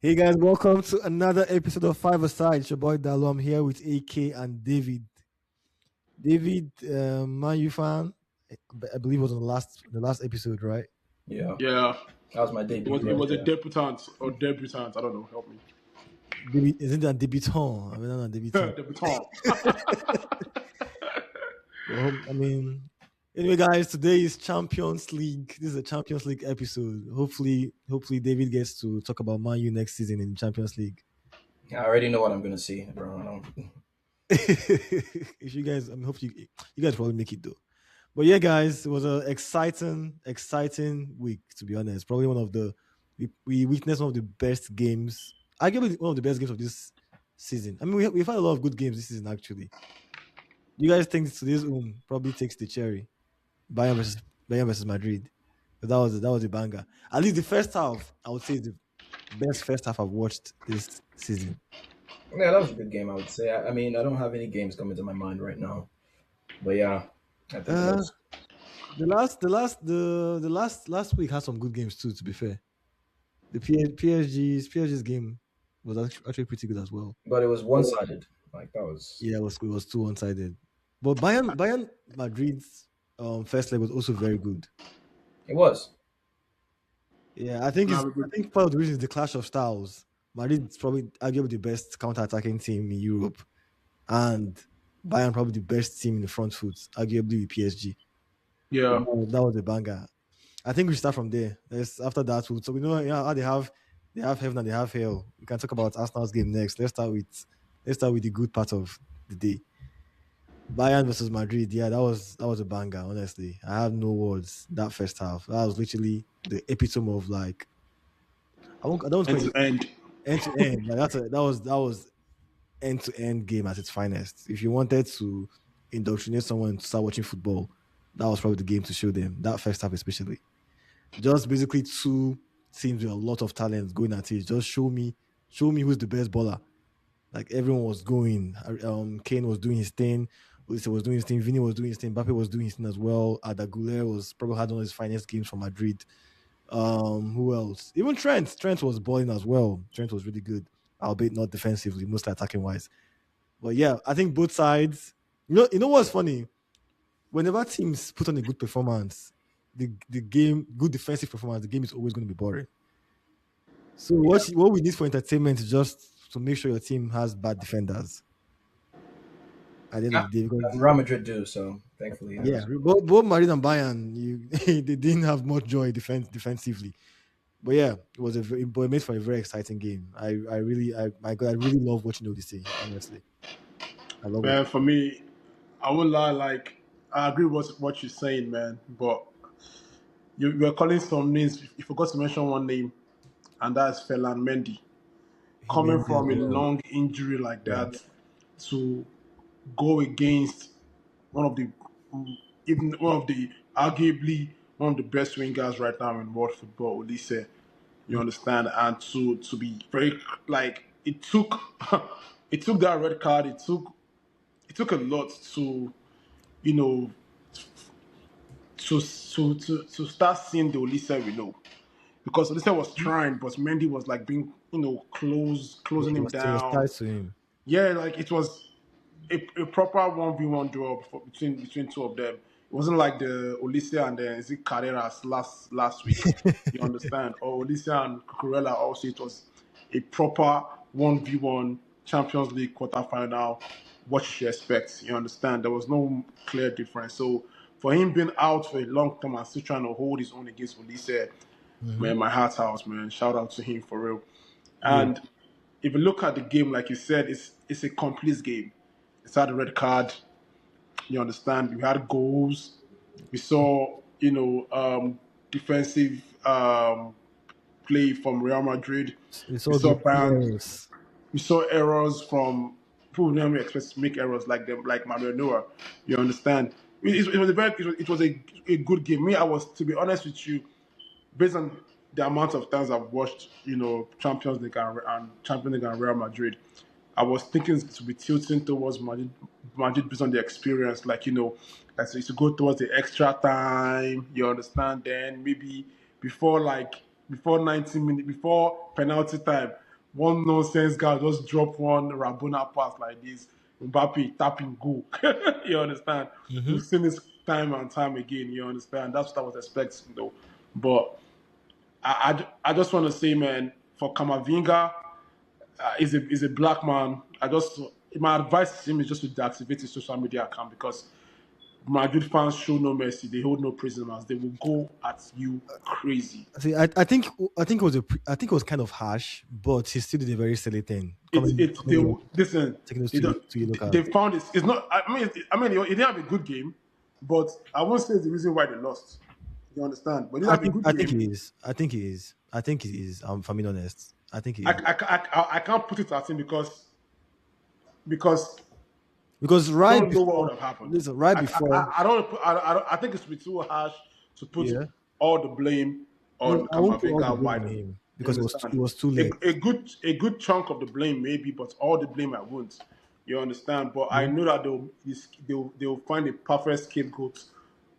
Hey guys, welcome to another episode of Five Aside. It's your boy Dalo. I'm here with AK and David. David, Man U fan. I believe it was on the last episode, right? Yeah, Yeah, that was my it debut was it right was a there. debutant or debutant. I don't know. Help me. David, isn't that debutant? I mean, not debutant. Debutant. Well, I mean, anyway, guys, today is Champions League. This is a Champions League episode. Hopefully, David gets to talk about Man U next season in Champions League. I already know what I'm gonna see, bro. If you guys, I mean, hope you guys probably make it though. But yeah, guys, it was an exciting week. To be honest, probably one of the we witnessed one of the best games, arguably one of the best games of this season. I mean, we've had a lot of good games this season. Actually, you guys think today's probably takes the cherry, Bayern versus Madrid. But that was a banger. At least the first half, I would say, is the best first half I've watched this season. Yeah, that was a good game. I would say. I mean, I don't have any games coming to my mind right now, but yeah, I think it Uh, was. the last week had some good games too. To be fair, the PSG's game was actually pretty good as well. But it was one-sided. Like that was. Yeah, it was too one sided. But Bayern Madrid's first leg was also very good. It was. Yeah, I think Nah, it's we're I good. think part of the reason is the clash of styles. Madrid is probably arguably the best counter attacking team in Europe, and Bayern probably the best team in the front foot, arguably with PSG. So Yeah. that was a banger. I think we start from there. After that, so we know how they have heaven and they have hell. We can talk about Arsenal's game next. Let's start with the good part of the day. Bayern versus Madrid. Yeah, that was a banger. Honestly, I have no words. That first half, that was literally the epitome of like I don't End call to it end. end to end. Like that was end to end game at its finest. If you wanted to indoctrinate someone to start watching football, that was probably the game to show them. That first half, especially. Just basically two teams with a lot of talent going at it. Just show me who's the best baller. Like everyone was going. Kane was doing his thing. Olise was doing his thing. Vini was doing his thing. Mbappe was doing his thing as well. Adagule was probably had one of his finest games for Madrid. Who else? Even Trent. Trent was balling as well. Trent was really good, albeit not defensively, mostly attacking wise. But yeah, I think both sides. You know what's funny? Whenever teams put on a good performance, the game, good defensive performance, the game is always going to be boring. So what we need for entertainment is just to make sure your team has bad defenders at the end of Yeah, the day. Because Real Madrid do so. Thankfully, yeah. yeah, both Madrid and Bayern, they didn't have much joy defensively. But yeah, but it made for a very exciting game. My God, I really love watching Odyssey. Honestly, I love it. Man, for me, I won't lie. Like, I agree with what you're saying, man. But you're calling some names. You forgot to mention one name, and that's Fela and Mendy. Coming Mendy as from a well. long injury like Yeah. that to go against one of the even one of the arguably one of the best wingers right now in world football, Olise. You understand? And to be very like it took it took that red card, it took a lot to you know to start seeing the Olise we know. Because Olise was trying, but Mendy was like being, Yeah, closing it him was, it was down. tied to him. Yeah, like it was a proper 1v1 draw between two of them. It wasn't like the Olise and the Zik Carreras last week. You understand? Or Olise and Cucurella also. It was a proper 1v1 Champions League quarterfinal. What you should expect. You understand? There was no clear difference. So for him being out for a long time and still trying to hold his own against Olise, Hmm. man, my heart house, man. Shout out to him for real. Yeah. And if you look at the game, like you said, it's a complete game. It's had a red card. You understand? We had goals. We saw, defensive play from Real Madrid. It's We all saw good. Bayern. Yes. We saw errors from people who never expect to make errors like them, like Manuel Neuer. You understand? It was a good game. Me, I was, to be honest with you, based on the amount of times I've watched, Champions League and Champions League and Real Madrid, I was thinking to be tilting towards Madrid based on the experience, like like so to go towards the extra time. You understand? Then maybe before like before 90 minutes, before penalty time, one nonsense guy just drop one Rabona pass like this. Mbappe tapping goal. You understand? Mm-hmm. We've seen this time and time again. You understand? That's what I was expecting, though. But I just want to say, man, for Kamavinga, is a black man. My advice to him is just to deactivate his social media account because Madrid fans show no mercy. They hold no prisoners. They will go at you crazy. See, I think it was I think it was kind of harsh, but he still did a very silly thing. They Coming listen. taking those They, don't, two yellow they cards. found it. It's not. He didn't have a good game, but I won't say it's the reason why they lost. You understand? But he didn't have a good I think game. he is. I think he is. I think he is. If I'm being honest, I think he I, is. I can't put it at him because Because I right don't know what before, would have happened. listen, right before, I don't. I think it's be too harsh to put yeah. all the blame No, on I won't put all the Kamavinga. blame Why? on him You because understand? it was too late. A good chunk of the blame maybe, but all the blame I won't. You understand? But I Mhm. know that they'll find a perfect scapegoat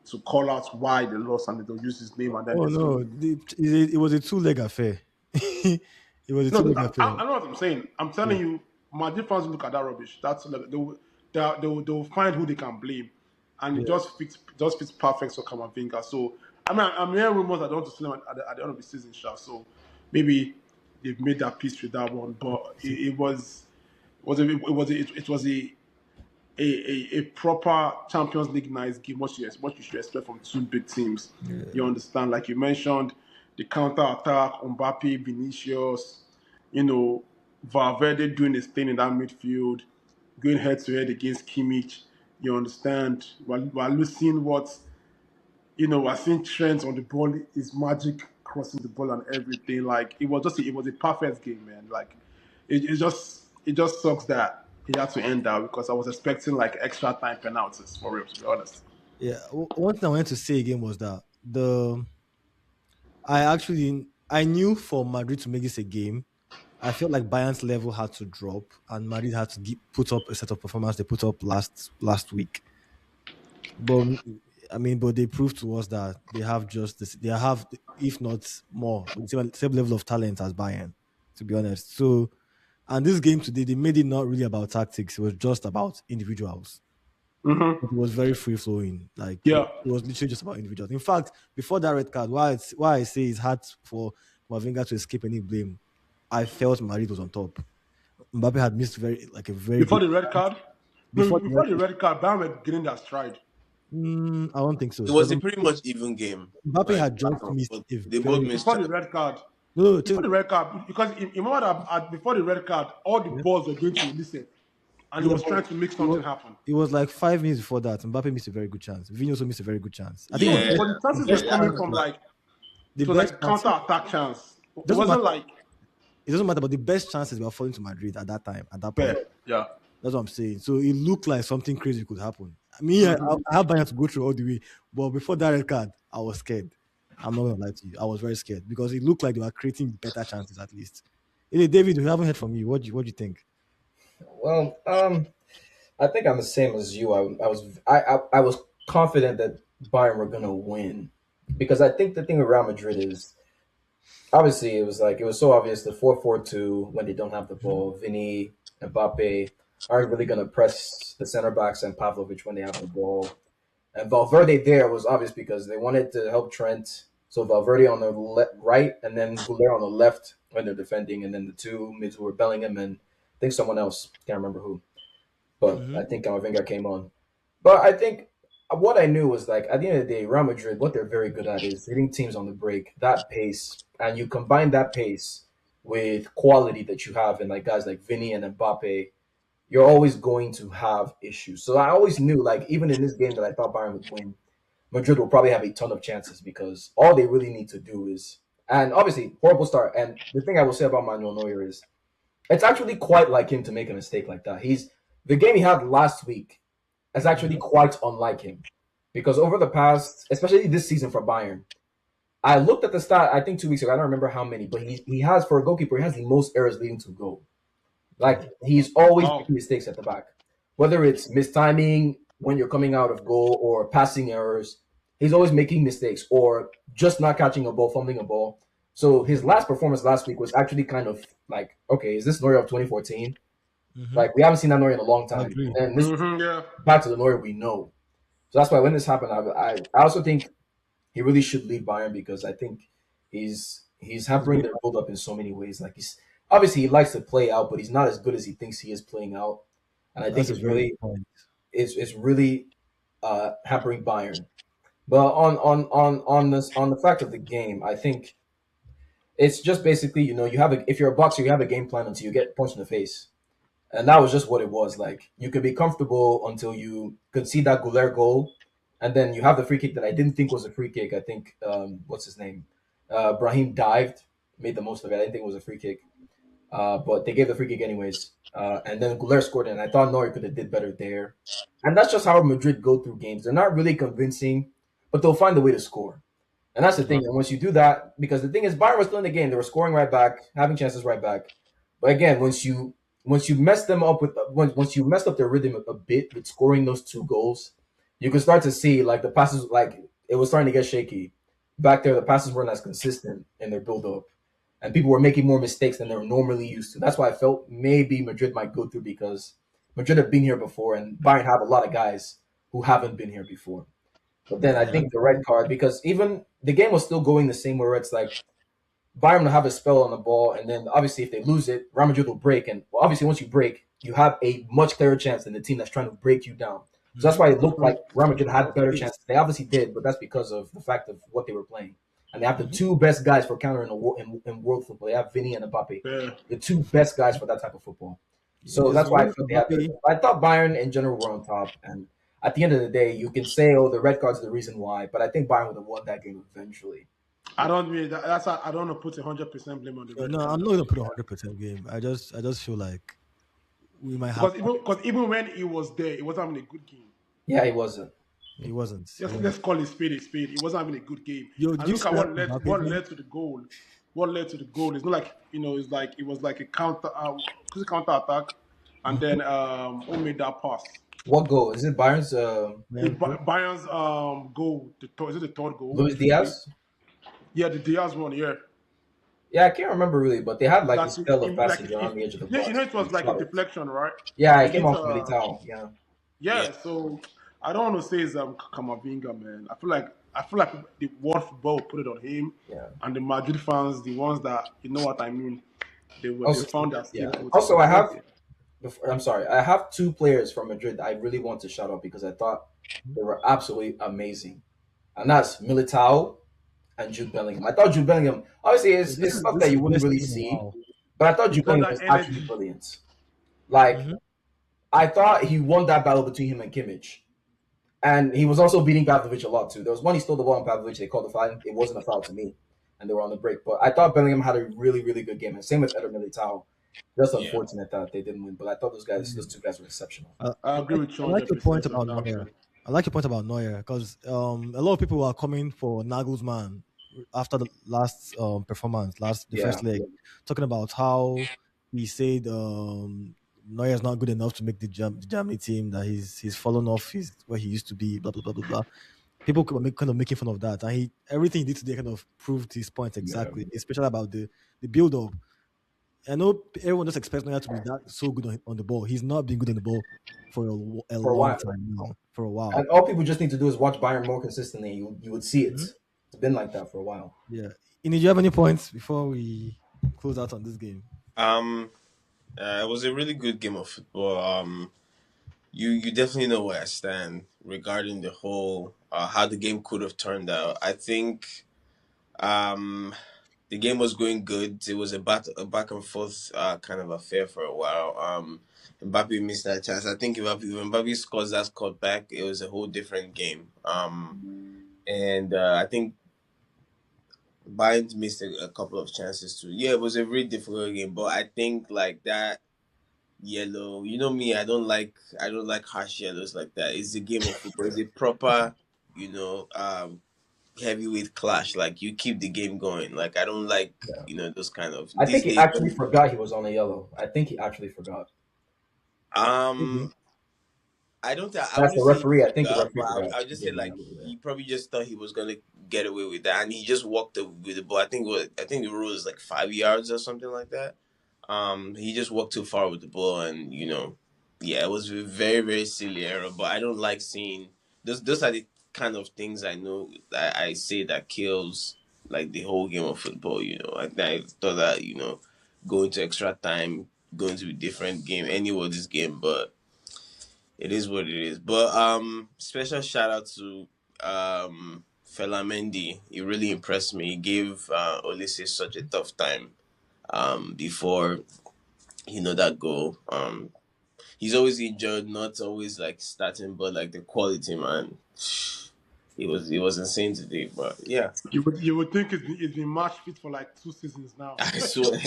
to call out why they lost, and they'll use his name, and then Oh it's going. no, it was a two-leg affair. It was a No, two-leg affair. I know what I'm saying. I'm Yeah. telling you, Madrid fans look at that rubbish. That's like they'll find who they can blame, and it Yeah. just fits perfect for Kamavinga. So I mean, I'm hearing rumors I don't want to see them at the end of the season, Sha. So maybe they've made that peace with that one, but See, it was a proper Champions League nice game. What you should expect from two big teams. You yeah. understand? Like you mentioned, the counter attack, Mbappé, Vinicius, Valverde doing his thing in that midfield, going head to head against Kimmich. You understand? We're losing we're seeing trends on the ball. Is magic crossing the ball and everything. Like it was a perfect game, man. Like it just sucks that he had to end that because I was expecting like extra time penalties for real, to be honest. Yeah. One thing I wanted to say again was that I knew for Madrid to make this a game, I felt like Bayern's level had to drop and Madrid had to put up a set of performance they put up last week. But I mean, but they proved to us that they have just this. They have, if not more, the same level of talent as Bayern. To be honest, so and this game today, they made it not really about tactics. It was just about individuals. Hmm. It was very free flowing. Like it Yeah. was literally just about individuals. In fact, before that red card, why I say it's hard for Kamavinga to escape any blame, I felt Madrid was on top. Mbappe had missed a very Before good the red card, no, before the red. before the red card, Bayern were getting their stride. I don't think so It because was a pretty much even game. Mbappe Like had just missed but a they both very missed Before chances. the red card, no, before the red card, because remember that before the red card, all the yeah, balls were going to Olise, and he yeah, was but trying to make it something was happen. it was like 5 minutes before that. Mbappe missed a very good chance. Vinny also missed a very good chance. I think No, Yeah, but the chances were best yeah, coming chance, from like the it was best like chance. counter attack chance. It It doesn't wasn't matter. like It doesn't matter. But the best chances were falling to Madrid at that time. At that yeah, point, yeah. that's what I'm saying. So it looked like something crazy could happen. I mean, Hmm. I have Bayern to go through all the way, but before that red card, I was scared. I'm not gonna lie to you. I was very scared because it looked like they were creating better chances at least. Hey, David, we haven't heard from you. What do you think? Well, I think I'm the same as you. I was confident that Bayern were gonna win because I think the thing with Real Madrid is obviously it was so obvious the 4-4-2 when they don't have the Mhm. ball. Vinny, Mbappe aren't really gonna press the center backs and Pavlovic when they have the ball. And Valverde there was obvious because they wanted to help Trent. So Valverde on the right and then Goulet on the left when they're defending, and then the two mids were Bellingham and I think someone else can't remember who, but I Mhm. think Kamavinga came on. But I think what I knew was like at the end of the day, Real Madrid, what they're very good at is hitting teams on the break, that pace, and you combine that pace with quality that you have in like guys like Vinny and Mbappe, you're always going to have issues. So I always knew, like, even in this game that I thought Bayern would win, Madrid will probably have a ton of chances because all they really need to do is, and obviously, horrible start. And the thing I will say about Manuel Neuer is it's actually quite like him to make a mistake like that. The game he had last week is actually Mhm. quite unlike him because over the past, especially this season for Bayern, I looked at the stat, I think 2 weeks ago, I don't remember how many, but he has, for a goalkeeper, he has the most errors leading to goal. Like he's always Wow. making mistakes at the back, whether it's mistiming when you're coming out of goal or passing errors. He's always making mistakes or just not catching a ball, fumbling a ball. So his last performance last week was actually kind of like, okay, is this Neuer of 2014? Mm-hmm. Like we haven't seen that Neuer in a long I time, agree. and this Yeah. back to the Neuer we know. So that's why when this happened, I also think he really should leave Bayern because I think he's It's hampering big. their build up in so many ways. Like he's obviously he likes to play out, but he's not as good as he thinks he is playing out, and I think That's a very good point. it's really hampering Bayern. But on this on the fact of the game, I think it's just basically you have a if you're a boxer, you have a game plan until you get punched in the face. And that was just what it was. Like you could be comfortable until you concede that Goulet goal, and then you have the free kick that I didn't think was a free kick. I think what's his name, Brahim dived, made the most of it. I didn't think it was a free kick, but they gave the free kick anyways. And then Goulet scored it, and I thought Neuer could have did better there. And that's just how Madrid go through games. They're not really convincing, but they'll find a way to score. And that's the thing. And once you do that, because the thing is, Bayern was still in the game. They were scoring right back, having chances right back. But again, once you mess them up with once you messed up their rhythm a bit with scoring those two goals, you can start to see like the passes like it was starting to get shaky. Back there, the passes weren't as consistent in their build up, and people were making more mistakes than they were normally used to. That's why I felt maybe Madrid might go through because Madrid have been here before, and Bayern have a lot of guys who haven't been here before. But then I Yeah. think the red card because even the game was still going the same where it's like Bayern will have a spell on the ball, and then obviously if they lose it, Real Madrid will break. And well, obviously once you break, you have a much clearer chance than the team that's trying to break you down. So that's Mm-hmm. why it looked like Real Madrid More had better pace. chances. They obviously did, but that's because of the fact of what they were playing. And they have the Mm-hmm. two best guys for counter in world football. They have Vinny and Mbappe, Yeah. the two best guys for that type of football. So It's that's why I really felt they had better. Mbappe. I thought Bayern in general were on top, and at the end of the day, you can say, "Oh, the red cards are the reason why," but I think Bayern would have won that game eventually. I don't mean that's why I don't want to put 100% blame on the red No, I'm card not as gonna well. put 100% game. I just feel like we might have. Because even when he was there, it wasn't having a good game. Yeah, he wasn't. He wasn't. He Let's wasn't. call it spade a spade. It wasn't having a good game. Yo, did And you look see at that what led Mbappe what thing? led to the goal. What led to the goal? It's not like it's like it was like a counter attack, and then who made that pass? What goal is it? Bayern's It's Man, bro. Bayern's goal. Is it the third goal? Luis If you say, Diaz? yeah, the Diaz one. Yeah, Yeah, I can't remember really, but they had like a that spell of like passage around the edge of the box. it And was he like a shot it. deflection, right? Yeah, it It came hit off Militao. Yeah. yeah. So I don't want to say it's Kamavinga, man. I feel like the world football put it on him, Yeah. and the Madrid fans, the ones that you know what I mean, they Also, found their yeah. scapegoat in Also, I have. Mbappe. I'm sorry. I have two players from Madrid I really want to shout out because I thought they were absolutely amazing, and that's Militao and Jude Bellingham. I thought Jude Bellingham, obviously, This it's is stuff this that is you the wouldn't best really season in a see, while. but I thought He's Jude got Bellingham that was actually energy. brilliant. Like Mm-hmm. I thought he won that battle between him and Kimmich. And he was also beating Pavlovic a lot too. There was one he stole the ball on Pavlovic. They called the foul. It wasn't a foul to me, and they were on the break. But I thought Bellingham had a really, really good game, and same with Eder Militao. Just Yeah. unfortunate that they didn't win, but I thought those two guys were exceptional. I, I I agree like with you I like your point 100% on about that, Neuer. man. I like your point about Neuer because a lot of people are coming for Nagelsmann after the last performance, the Yeah, first leg, talking about how he said Neuer is not good enough to make the Germany team, that he's fallen off his where he used to be, blah blah blah blah blah. People kind of making fun of that, and everything he did today kind of proved his point yeah, exactly, especially about the build up. I know everyone just expects Neuer to be that so good on the ball. He's not been good on the ball for a for a long while. time now. For a while, And all people just need to do is watch Bayern more consistently. You would see it. Mhm. It's been like that for a while. Yeah. Ini, do you have any points before we close out on this game? Um, it was a really good game of football. You definitely know where I stand regarding the whole how the game could have turned out. I think um the game was going good. It was a back and forth kind of affair for a while. Mbappe missed that chance. I think if Mbappe scores that scored back, it was a whole different game. And I think Bayern missed a couple of chances too. Yeah, it was a really difficult game, but I think like that yellow. You know me, I don't like harsh yellows like that. It's a game of football. It's a proper, you know, heavyweight clash. Like you keep the game going. Like I don't like, Yeah. those kind of I these think he days. actually forgot he was on a yellow. I think he actually forgot. Um, Maybe. I don't. I That's wouldn't the say he referee. I think the forgot, but referee could have I would just say given like that away there. he probably just thought he was gonna get away with that, and he just walked with the ball. I think the rule is like 5 yards or something like that. He just walked too far with the ball, and yeah, it was a very very silly error. But I don't like seeing those. Those are the kind of things I know that I say that kills like the whole game of football. I thought that going to extra time, going to a different game, anybody's game, but it is what it is. But special shout out to Fela Mendy. He really impressed me. He gave Olise such a tough time before that goal. He's always injured, not always like starting, but like the quality, man. It was insane today, but yeah, You would think it's been match fit for like 2 seasons now. I swear.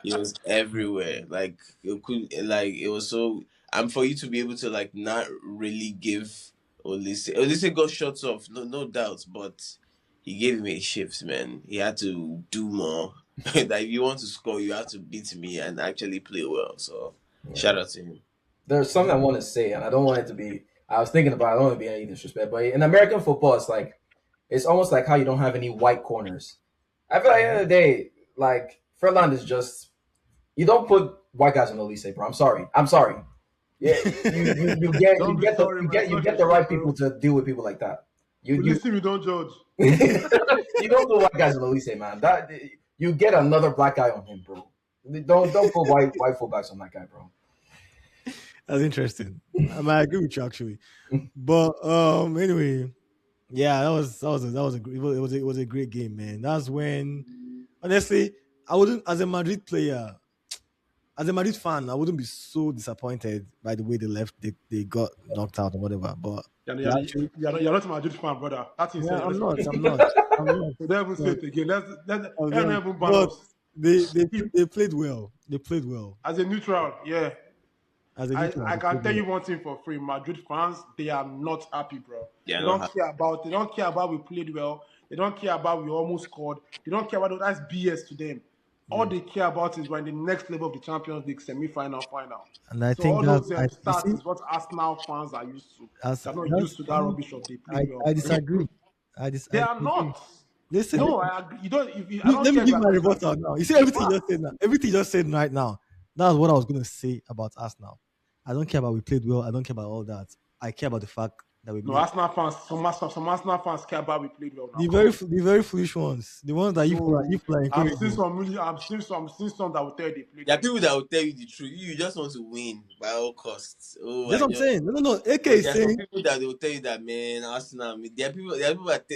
It was everywhere. Like it was so. And for you to be able to like not really give Olise got shots off, no doubt, but he gave me a shift, man. He had to do more. That if you want to score, you have to beat me and actually play well. So Yeah. shout out to him. There's something I want to say, and I don't want it to be. I was thinking about. I don't want to be any disrespect, but in American football, it's almost like how you don't have any white corners. I feel like at the end of the day, like Furland is just you don't put white guys on the Elise, bro. I'm sorry. I'm sorry. Yeah, you get you Don't be get the sorry, you man. get It's you not get your the right shit, people bro. to deal with people like that. You We you listen, we don't judge. you don't put white guys on the Elise, man. That you get another black guy on him, bro. Don't put white fullbacks on that guy, bro. That's interesting. I agree with you actually. But anyway, yeah, that was a it was a great game, man. That's when honestly I wouldn't as a Madrid player, as a Madrid fan, I wouldn't be so disappointed by the way they got knocked out or whatever. But You're, they you're, actually you're not a Madrid fan, brother. That's yeah, insane. You're I'm not a not. Madrid I'm fan. not. I'm not. So don't even say But it again. Let's I'm not. even ban But us. they they Keep they played well. They played well. as a neutral, yeah. As a neutral, I they can played tell well. you one thing for free. Madrid fans, they are not happy, bro. Yeah, They no, don't care about we played well. They don't care about we almost scored. They don't care about that's BS to them. All Yeah. they care about is we're in the next level of the Champions League semi-final, final. And I So think all that those you stats see is what Arsenal fans are used to. as They're not that's used to that rubbish of they I played well, I bro. disagree. They I are disagree. not. Listen, No, I agree. You don't. I don't let me care if give you're my not rebuttal disagree. now. You see It's everything you just facts. said now. Everything you just said right now. That's what I was going to say about Arsenal. I don't care about we played well. I don't care about all that. I care about the fact that we No, made Arsenal fans. Some Arsenal fans care about we played well. Now, the come on. the very foolish ones, the ones that you No, people are encouraging. I've seen some that will tell you they played there are well. people that will tell you the truth. You just want to win by all costs. Oh, That's I what I'm just. saying. No. AK But is there are some saying people that they will tell you that, man, Arsenal. There are people. There are people that.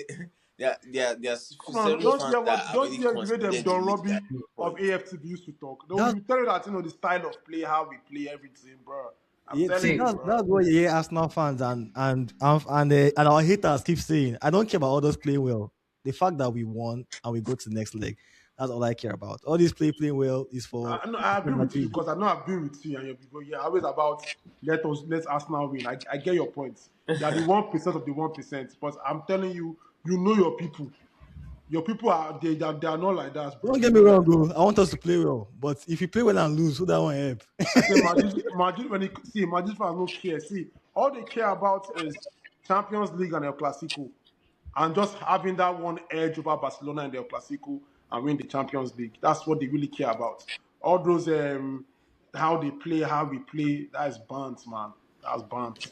There are Come on, several fans that are don't already hear the way them confident in John league at Robbie this of point. AFTV used to talk. They that. will tell you that the style of play, how we play everything, bro. I'm Yeah, see, telling you, bro. that's what you hear Arsenal fans and our haters keep saying. I don't care about others playing well. The fact that we won and we go to the next leg, that's all I care about. All this playing well is for I know I agree with you Madrid. because I know I've been with you and your people. Yeah, always about let Arsenal win. I get your points. You are the 1% of the 1%, but I'm telling you, you know your people. Your people they are not like that, bro. Don't They get me know wrong, that. bro. I want us to play well, but if you play well and lose, who that one help? I say Madrid when Madrid fans no care. See, all they care about is Champions League and El Clasico, and just having that one edge over Barcelona in the El Clasico and win the Champions League. That's what they really care about. All those how they play, how we play, that is buns, man. That's buns.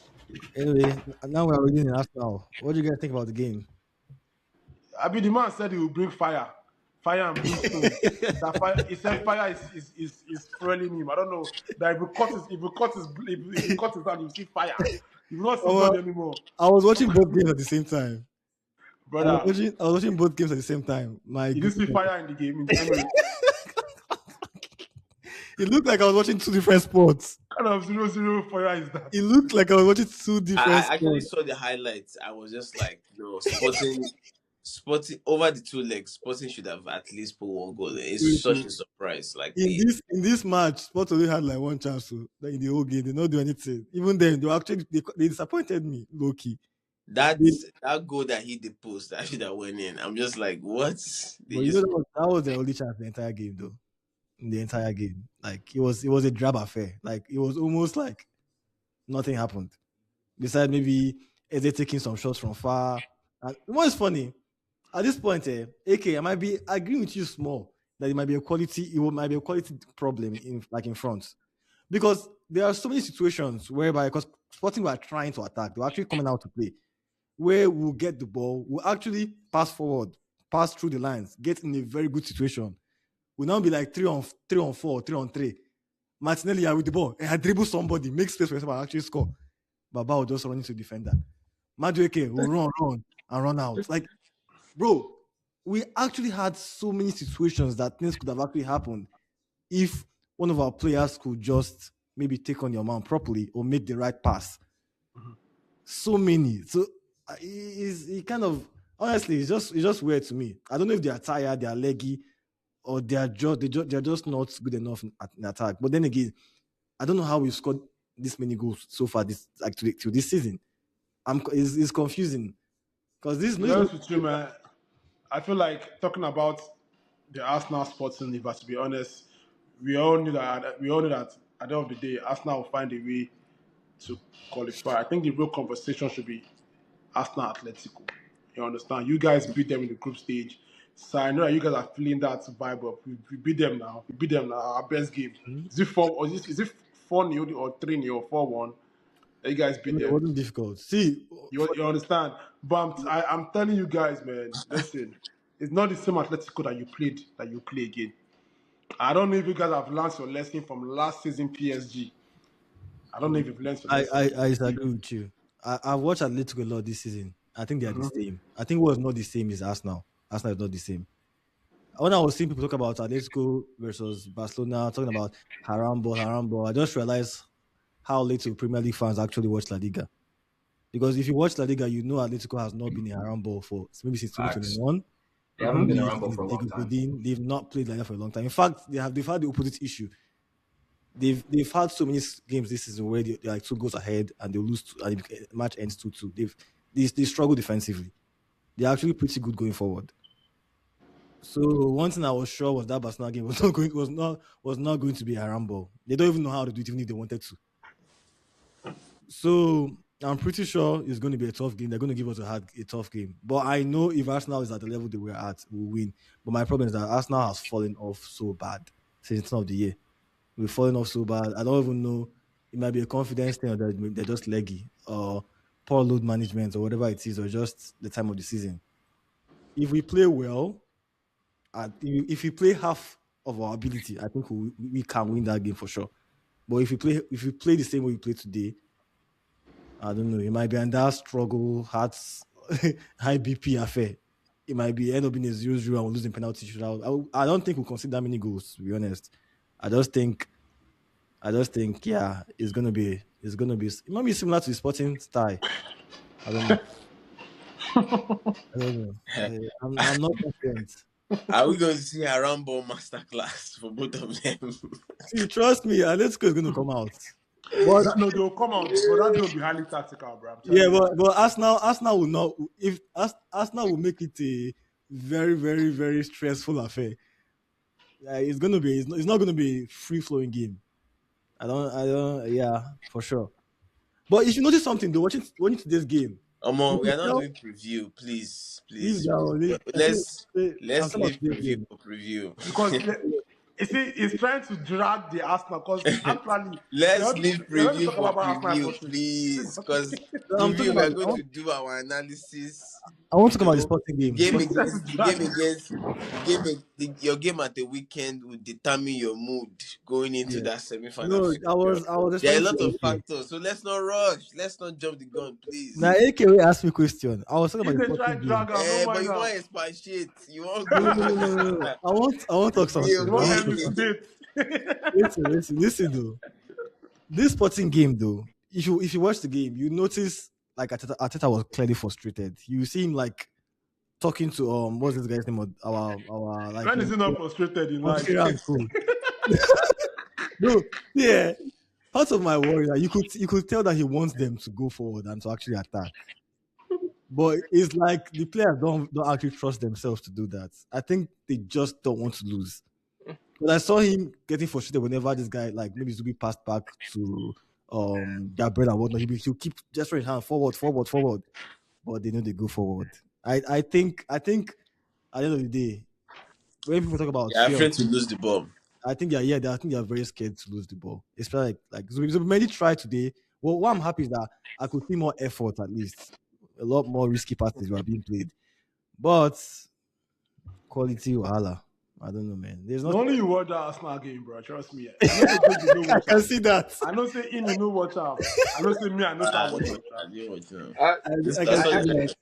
Anyway, now we're already in Arsenal. What do you guys think about the game? I mean, the man said he will bring fire, fire and brimstone. That fire, he said, fire is fueling him. I don't know that if he cut his hand, you see fire. You will not see Oh, blood anymore, I was watching both games at the same time. brother. I was watching both games at the same time. My You didn't see goodness. fire in the game in the Emirates. It looked like I was watching two different sports. Kind of 0-0 fire is that? It looked like I was watching two different I actually sports. saw the highlights. I was just like, no, Sporting over the two legs. Sporting should have at least put one goal in. It's such a surprise. Like In this match, Sport only had like one chance to like, in the whole game. They don't do anything. Even then, they disappointed me, low key. that They, that goal that hit the post that should have went in. I'm just like, what? They but you know just that was the only chance in the entire game, though. In the entire game, like it was a drab affair. Like it was almost like nothing happened. Besides, maybe is they taking some shots from far? And what's funny at this point, AK, I might be agreeing with you small that it might be a quality, might be a quality problem in like in front because there are so many situations whereby because Sporting were trying to attack, they were actually coming out to play where we'll get the ball, we'll actually pass forward, pass through the lines, get in a very good situation. We'll now be like 3 on 4, 3 on 3. Martinelli are with the ball and I dribble somebody, make space for someone actually score. Baba will just run into the defender. Madueke will run and run out. Like, bro, we actually had so many situations that things could have actually happened if one of our players could just maybe take on your man properly or make the right pass. So many. So it kind of honestly, it's just weird to me. I don't know if they are tired, they are leggy, or they're just not good enough in attack. But then again, I don't know how we scored this many goals so far this like to this season. It's confusing because this To be no. honest with you, man, I feel like talking about the Arsenal Sporting Liver. To be honest, we all knew that at the end of the day, Arsenal will find a way to qualify. I think the real conversation should be Arsenal Atletico. You understand? You guys beat them in the group stage. So I know that you guys are feeling that vibe up. We beat them now. We beat them now. Our best game. Mhm. Is it 4-0 or 3-0 or 4-1? That you guys beat It them. wasn't difficult. See, You understand? But I'm telling you guys, man, listen, it's not the same Atletico that you play again. I don't know if you guys have learned your lesson from last season PSG. I don't know if you've learned your lesson from I PSG. disagree with you. I've watched Atletico a lot this season. I think they are the same. I think what's not the same is Arsenal. Arsenal is not the same. When I was seeing people talk about Atletico versus Barcelona, talking about Harambo, I just realized how little Premier League fans actually watch La Liga. Because if you watch La Liga, you know Atletico has not been a Harambo for maybe since Facts. 2021. They haven't been Maybe around for a long Diego time. Godin, they've not played like that for a long time. In fact, they've had the opposite issue. They've had so many games this season where they're like 2 goals ahead and they lose and the match ends 2-2. They struggle defensively. They're actually pretty good going forward. So one thing I was sure was that Barcelona game was not going to be a Harambo. They don't even know how to do it even if they wanted to. So I'm pretty sure it's going to be a tough game. They're going to give us a tough game. But I know if Arsenal is at the level they were at, we'll win. But my problem is that Arsenal has fallen off so bad since the start of the year. We've fallen off so bad. I don't even know. It might be a confidence thing or they're just leggy or poor load management or whatever it is or just the time of the season. If we play well, if we play half of our ability, I think we can win that game for sure. But if we play the same way we play today, I don't know. It might be under struggle, hearts, high BP affair. It might be end up being a 0-0 and we're losing penalty shootout. I don't think we'll concede that many goals, to be honest. I just think, yeah, it might be similar to the Sporting style. I don't know. I don't know. I'm not confident. Are we going to see a Rambo masterclass for both of them? See, trust me, Atletico is going to come out. But No, they'll come out, but that will be highly tactical, bro. I'm yeah, telling you. but Arsenal will not. If Arsenal will make it a very, very, very stressful affair. It's not going to be a free flowing game. Yeah, for sure. But if you notice something, though, watching today's game, you We could are not tell doing preview, please, leave please. that one. I'm Let's talking about leave today's preview game. for preview. Because you see, he's trying to drag the Arsenal because actually Let's leave they want to preview talk for about Arsenal preview, first. please. Because I'm talking preview, we about. are going to do our analysis. I want to You talk about the know, Sporting game. game He's trying to against the drag game it. against the game. Your game at the weekend will determine your mood going into Yeah. that semi-final No, fixture. I was There are a responding lot to of AK. factors, so let's not rush. Let's not jump the gun, Now please. AK will ask me question. I was talking about If the they try Sporting game. drag him, don't But mind you now. want to expatiate. You want No, no, no, go. no, no, no, no. I want to talk Okay, You something. I want want to talk okay. something. elucidate. Listen, though. This Sporting game, though, if you watch the game, you notice like Arteta was clearly frustrated. You see him like talking to what's this guy's name? Our like When is he not frustrated in life? Montreal and co. No, yeah. Part of my worry that you could tell that he wants them to go forward and to actually attack. But it's like the players don't actually trust themselves to do that. I think they just don't want to lose. But I saw him getting frustrated whenever this guy like maybe Zubi passed back to their bread and whatnot. He'll keep gesturing his hand forward, forward, forward, but they know they go forward. I think at the end of the day, when people talk about Yeah, fear, afraid to lose the ball. I think I think they're very scared to lose the ball. Especially like Zubi tried today. Well, what I'm happy is that I could see more effort at least. A lot more risky passes were being played, but quality wahala. I don't know, man. There's The not. only you watch that Arsenal game, bro. Trust me. I know say David no I watch can am. see that. I know say in you no watch am. I know say me I know start watch am. I didn't watch now. I, This I can that's see what that.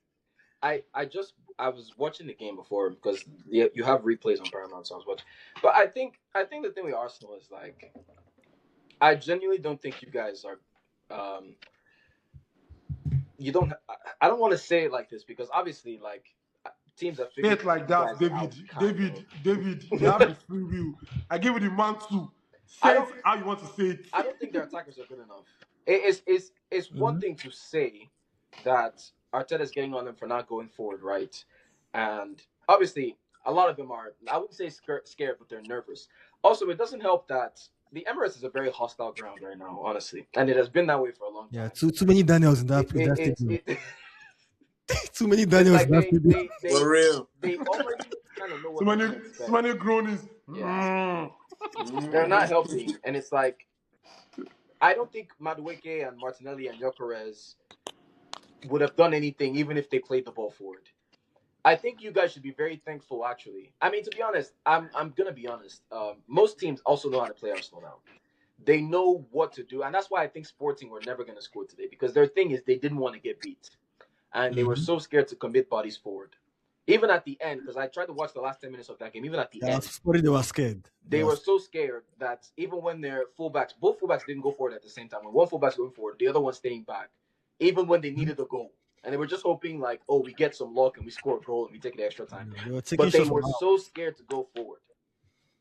I was watching the game before because you have replays on Paramount, so I was watching. But I think the thing with Arsenal is like, I genuinely don't think you guys are. You don't. I don't want to say it like this because obviously, like, teams that Say figure it like you that, guys out, David. You have the free will. I give you the mantle. I Say don't. it how you want to say it. I don't think their attackers are good enough. It's one Mhm. thing to say that Arteta's getting on them for not going forward, right? And obviously, a lot of them are. I wouldn't say scared, but they're nervous. Also, it doesn't help that the Emirates is a very hostile ground right now, honestly, and it has been that way for a long Yeah, time. too many Daniels in It, that it, stadium. it, Too many it's Daniels like in that stadium. for real. they already kind of know So what they many can so expect. many groanies. Yeah. They're not helping, and it's like I don't think Madueke and Martinelli and Gyökeres would have done anything even if they played the ball forward. I think you guys should be very thankful. Actually, I mean, to be honest, I'm gonna be honest. Most teams also know how to play Arsenal now. They know what to do, and that's why I think Sporting were never gonna score today because their thing is they didn't want to get beat, and they were Mhm. so scared to commit bodies forward. Even at the end, because I tried to watch the last 10 minutes of that game. Even at the Yeah, end, Sporting, they were scared. they were so scared that even when their fullbacks, both fullbacks didn't go forward at the same time. When one fullback's going forward, the other one's staying back. Even when they needed a goal, and they were just hoping like, oh, we get some luck and we score a goal and we take the extra time. They were taking But they shots were from so scared to go forward.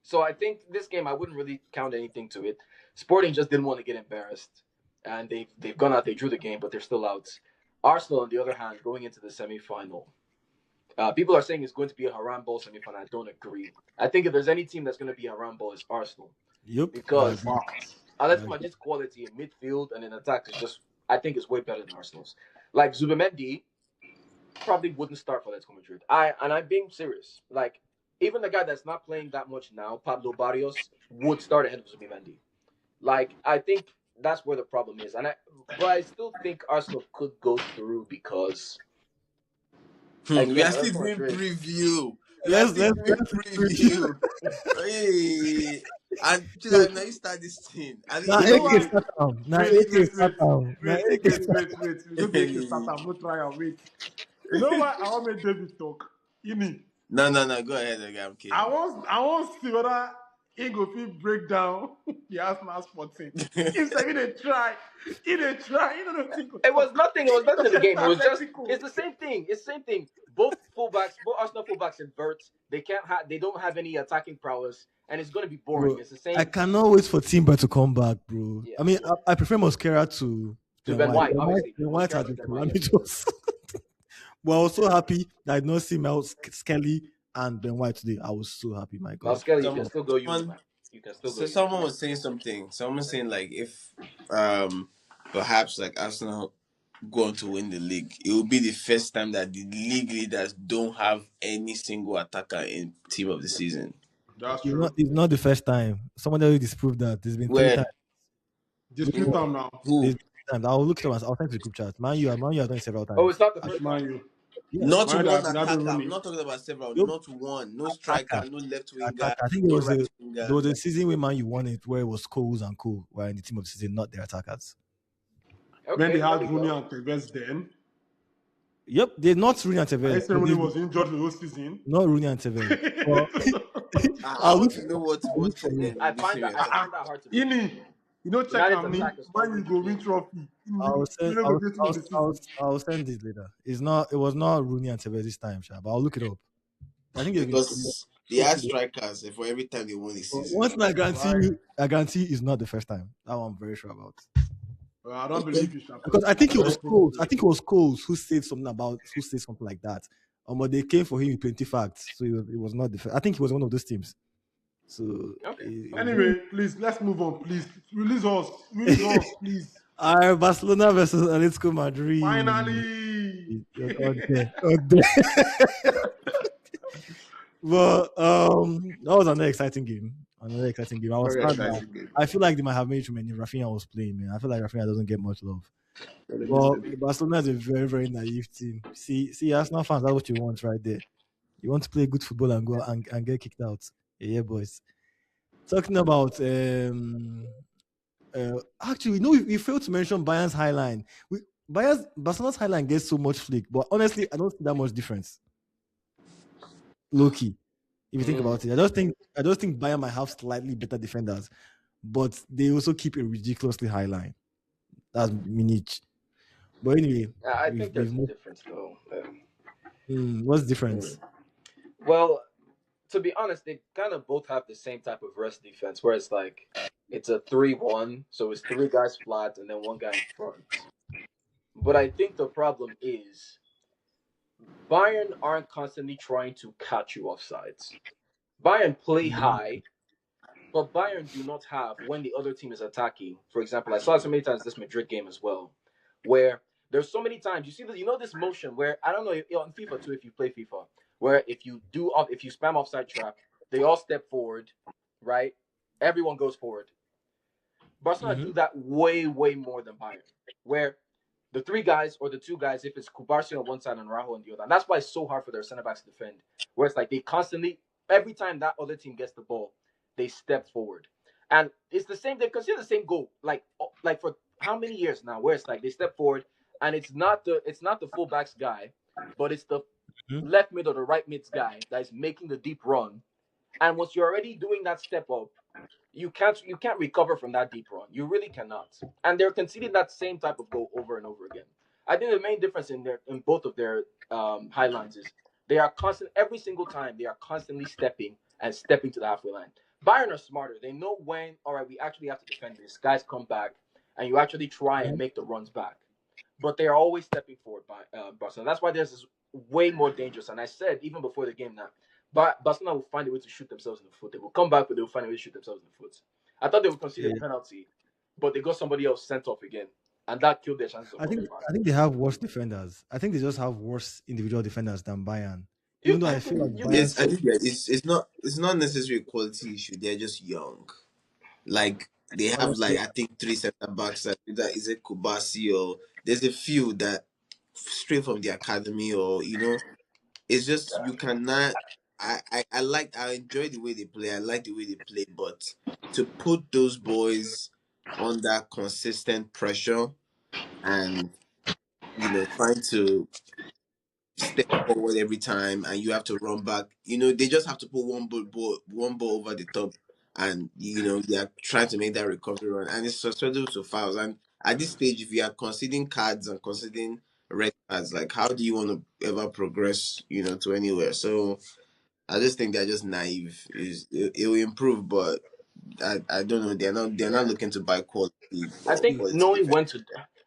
So I think this game I wouldn't really count anything to it. Sporting just didn't want to get embarrassed, and they've gone out. They drew the game, but they're still out. Arsenal, on the other hand, going into the semi-final. People are saying it's going to be a Haram Bowl semi-final. I don't agree. I think if there's any team that's going to be Haram Bowl, it's Arsenal Yep. because Alex Right. Madrid's quality in midfield and in attack is just, I think, is way better than Arsenal's. Like Zubimendi probably wouldn't start for Atletico Madrid. I'm being serious. Like even the guy that's not playing that much now, Pablo Barrios, would start ahead of Zubimendi. Like I think that's where the problem is, but I still think Arsenal could go through because We again, are still Atletico doing Madrid. preview. We are Let's still let's doing let's preview. Hey, and now you start this thing. And now You know AK what? start down. Now Wait, AK wait, start wait, down. Now wait, AK wait, start. wait, wait. We don't make it start. I'm not trying. Wait. You know what? I want to make David talk. Ini. no. Go ahead, again. I'm I kidding. want to see whether he go fit break down the Arsenal Sporting. He said he didn't try. He didn't try. He don't think. It was nothing. It was nothing in the game. It was just. Atletico. It's the same thing. It's the same thing. Both fullbacks, both Arsenal fullbacks invert. They can't. They don't have any attacking prowess, and it's going to be boring. Bro, It's the same. I cannot wait for Timber to come back, bro. Yeah. I mean, I prefer Mosquera to Ben White, obviously. Ben White Mosquera has to been Ben White, yes. calamitous. But I was so happy that I did not see Mel Skelly and Ben White today. I was so happy, my Now, God. Skelly, you Someone, can still go use someone, man. You can still go so use someone man. was saying something. Someone was saying like if perhaps like Arsenal go on to win the league, it will be the first time that the league leaders don't have any single attacker in team of the season. That's It's true. not the first time. Somebody already disproved that. There's been three Where times. Dispute them now. who? There's been 3 times. I'll look at them. I'll send to the group chat. Man, you have done it several Oh, times. it's not the And- first Man, time. you. yeah. Not Man, one that attacker. I'm running. not talking about several. Nope. Not one. No Attacker. striker. No left winger. Attacker. I think No there right winger. was a season where Man you won it where it was Coles and Co were in the team of the season, not their attackers. Okay, When they there had we Rooney go. and Tevez then. Yep, they're not Rooney and I Tevez. say Rooney was injured the whole season. Not Rooney and Tevez. Well, I I'll want look, to know what I'll look for check you. them. I Be find serious. that hard to believe. Ini, you know, check United's on me. attack is When you go always win good. trophy, I'll send. you know, go get team of the season. I'll send it later. It's not. It was not Rooney and Tevez this time, Sha, but I'll look it up. I think they've been. Because they had strikers for every time they won the season. Once I guarantee Right. you, I guarantee it's not the first time. That one I'm very sure about. Well, I don't believe you, Sha. Because I think it was Coles. I think it was Coles who said something like that. But they came for him with plenty facts, so it was not the first. I think he was one of those teams. So Okay, it okay. was Anyway, please let's move on. Please release us, please. all right, Barcelona versus Atletico Madrid. Finally, On there, on there. But that was another exciting game. Another exciting game. I was Very sad that exciting game. I feel like they might have made too many. Rafinha was playing, man. I feel like Rafinha doesn't get much love. Well, they missed But it. Barcelona is a very, very naive team. See, Arsenal fans, that's what you want right there. You want to play good football and go and get kicked out. Yeah, boys. Talking about actually, no, we failed to mention Bayern's high line. Barcelona's high line gets so much flick, but honestly, I don't see that much difference. Low key, if you think Mm. about it, I just think Bayern might have slightly better defenders, but they also keep a ridiculously high line. That's Munich. But anyway, I think we've there's a moved. difference though. What's the Mm. difference? Well, to be honest, they kind of both have the same type of rest defense, where it's like it's a 3-1, so it's three guys flat and then one guy in front. But I think the problem is Bayern aren't constantly trying to catch you off sides. Bayern play Mm, high, but Bayern do not have when the other team is attacking. For example, I saw it so many times this Madrid game as well, where there's so many times you see this, this motion where I don't know on FIFA too if you play FIFA, where if you spam offside trap, they all step forward, right? Everyone goes forward. Barcelona do mhm. that way more than Bayern, where the three guys or the two guys, if it's Kubarsi on one side and Rajo on the other. And that's why it's so hard for their center backs to defend. Where it's like they constantly, every time that other team gets the ball, they step forward. And it's the same, they consider the same goal, like for how many years now, where it's like they step forward and it's not the fullbacks guy, but it's the Mhm. left mid or the right mid's guy that is making the deep run. And once you're already doing that step up, you can't recover from that deep run. You really cannot. And they're conceding that same type of goal over and over again. I think the main difference in both of their high is they are constant every single time they are constantly stepping to the halfway line. Bayern are smarter. They know when, all right, we actually have to defend this. Guys come back and you actually try and make the runs back. But they are always stepping forward by Barcelona. That's why there's this way more dangerous. And I said even before the game now, but Barcelona will find a way to shoot themselves in the foot. They will come back, but they will find a way to shoot themselves in the foot. I thought they would concede a Yeah, penalty, but they got somebody else sent off again, and that killed their chances of I think qualifying. I think they have worse defenders. I think they just have worse individual defenders than Bayern. You Even though I feel like you can Bayern. It's I say think that it's not necessarily a quality issue. They're just young. Like they have Honestly, like I think three center backs that is it Kubasi or there's a few that straight from the academy or it's just you cannot I enjoy the way they play. I like the way they play, but to put those boys under consistent pressure and trying to step forward every time and you have to run back. They just have to put one ball over the top and they are trying to make that recovery run and it's susceptible to fouls. And at this stage, if you are conceding cards and conceding red cards, like how do you want to ever progress, to anywhere? So I just think they're just naive. It will improve, but I don't know. They're not looking to buy quality I or think quality knowing defense. when to.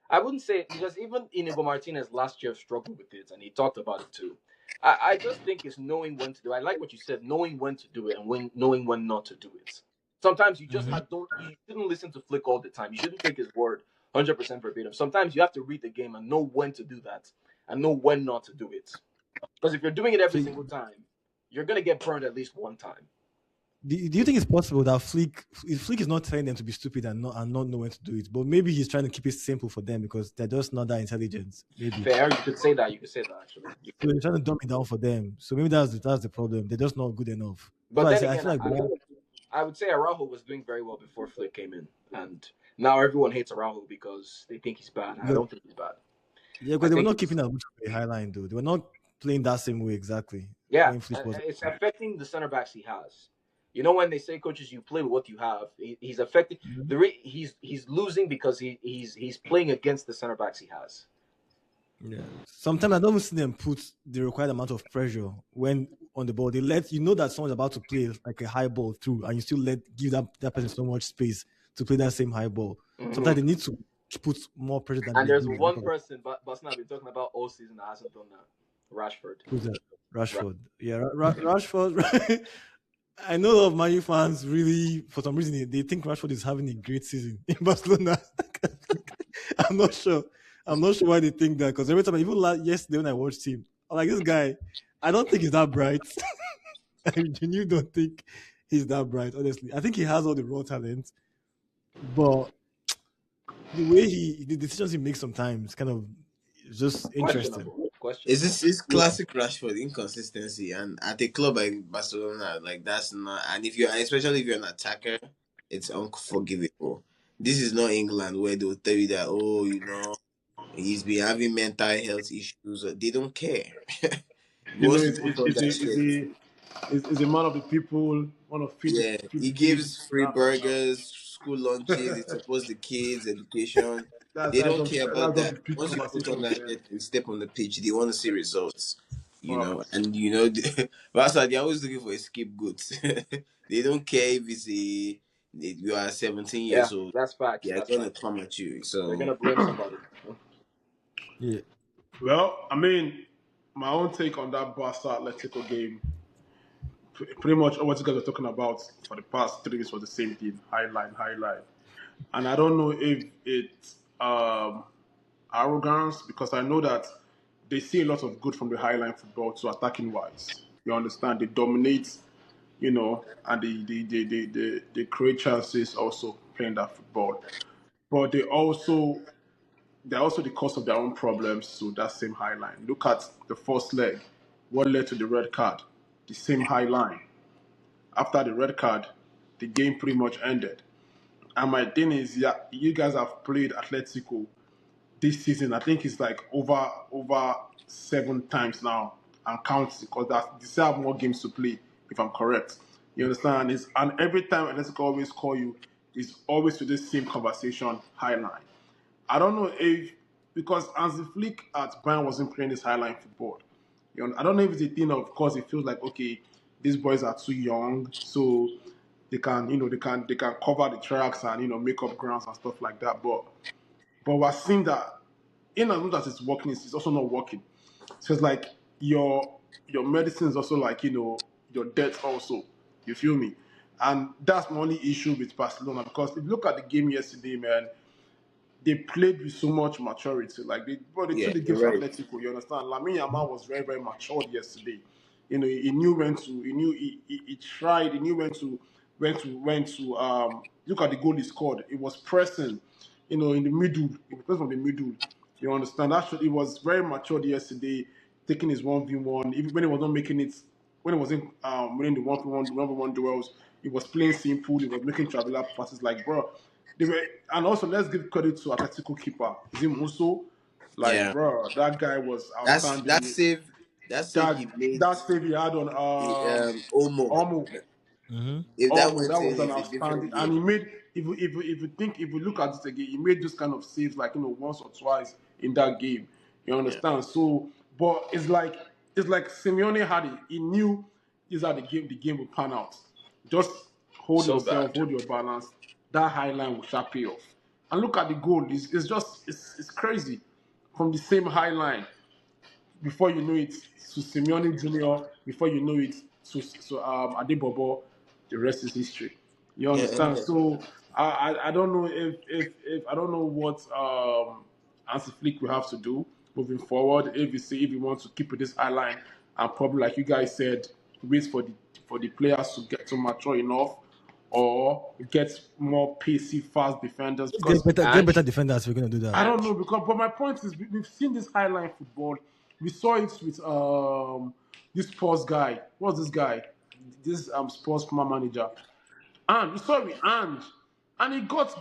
I wouldn't say because even Inigo Martinez last year struggled with it, and he talked about it too. I just think it's knowing when to do. I like what you said, knowing when to do it and knowing when not to do it. Sometimes you just mhm. don't. You shouldn't listen to Flick all the time. You shouldn't take his word 100% verbatim. Sometimes you have to read the game and know when to do that and know when not to do it. Because if you're doing it So every single time, you're gonna get burned at least one time. do you think it's possible that Flick is not telling them to be stupid and not know when to do it, but maybe he's trying to keep it simple for them because they're just not that intelligent. Maybe Fair, you could say that. You could say that actually. You so could. he's trying to dumb it down for them. So maybe that's the problem. They're just not good enough. So But I then say I again, feel like Bayern, I would say Araujo was doing very well before Flick came in, and now everyone hates Araujo because they think he's bad. I because, don't think he's bad. yeah, I because they were think not it's keeping as much of a high line though. They were not playing that same way exactly yeah, when Flick was. it's affecting the center backs he has. You know when they say coaches, you play with what you have. He's affecting Mhm. he's losing because he's playing against the center backs he has. Yeah. Sometimes I don't see them put the required amount of pressure when on the ball. They let you know that someone's about to play like a high ball through, and you still give that person so much space to play that same high ball. Sometimes Hmm. they need to put more pressure than And they there's do. one person, but I've been talking about all season that hasn't done that. Rashford. Who's that? Ra- Rashford. Yeah, Rashford. I know a lot of Man U fans really, for some reason, they think Rashford is having a great season in Barcelona. I'm not sure. I'm not sure why they think that because every time, even yesterday when I watched him, I'm like, this guy, I don't think he's that bright. I genuinely don't think he's that bright, honestly. I think he has all the raw talent, but the way the decisions he makes sometimes kind of is just interesting. Questionable. It's Questionable. this it's classic Rashford inconsistency, and at a club like Barcelona, like that's not. And if you're especially if you're an attacker, it's unforgivable. This is not England where they'll tell you that he's been having mental health issues. They don't care. He You know, wants to put on that shirt. is a man of the people. Want to Yeah, feed he the pigs. gives free burgers, school lunches. He supports the kids' education. They don't care about That's of that. the peak Once you put on conversations, that man. shirt and step on the pitch, they want to see results. Facts. And that's why they're always looking for a scapegoat. They don't care if you are 17 Yeah, years old. that's facts. They're That's gonna facts. come at you. They're So gonna blame somebody. Yeah. Well, I mean, my own take on that Barca Atletico game, pretty much what you guys were talking about for the past 3 weeks was the same thing. Highline. And I don't know if it's arrogance because I know that they see a lot of good from the highline football to attacking wise. You understand? They dominate, and they create chances also playing that football. But they're also the cause of their own problems to that same high line. Look at the first leg. What led to the red card? The same high line. After the red card, the game pretty much ended. And my thing is, yeah, you guys have played Atletico this season. I think it's like over 7 times now and counting because they still have more games to play, if I'm correct. You understand? And every time Atletico always call you, it's always to this same conversation, high line. I don't know if because Hansi Flick at Bayern wasn't playing this highline football. I don't know if it's a thing of course it feels like okay, these boys are too young, so they can they can cover the tracks and make up grounds and stuff like that. But we're seeing that in as much as it's working, it's also not working. So it's like your medicine is also like your debt also. You feel me? And that's my only issue with Barcelona because if you look at the game yesterday, man, they played with so much maturity. Like they yeah, took the you're games to right. Atletico. You understand? Lamine Yamal was very, very matured yesterday. He knew when to. He knew he tried. He knew when to look at the goal he scored. It was pressing. In the middle. He was pressing from the middle. You understand? Actually, he was very matured yesterday, taking his 1v1. Even when he was not making it, when he wasn't winning the 1v1 duels, he was playing simple. He was making traveler passes. Like, bro, they were, and also let's give credit to Atletico keeper. Is it Musso? Like, Yeah, bro, that guy was that's that outstanding. save that save he made. That save he had on Omo. Omo. Mm-hmm. If that Oh, went that was in, an it's a different outstanding. And he game. made if you look at it again, he made those kind of saves like once or twice in that game. You Yeah, understand? So, but it's like Simeone had it. He knew these are the game will pan out. Just hold So yourself, bad. hold your balance. That high line will sharp pay off. And look at the goal. It's crazy from the same high line before you know it to Simeone Junior, before you know it to Adebobo, the rest is history. You understand? yeah. So I don't know if I don't know what Hansi Flick will have to do moving forward. If he wants to keep with this high line and probably like you guys said, wait for the players to get to mature enough or get more pacey, fast defenders Just because get And better defenders if we're gonna do that. I don't and know because, but my point is, we've seen this highline football. We saw it with this sports guy. What's this guy? This sports former manager. And we saw it with and he got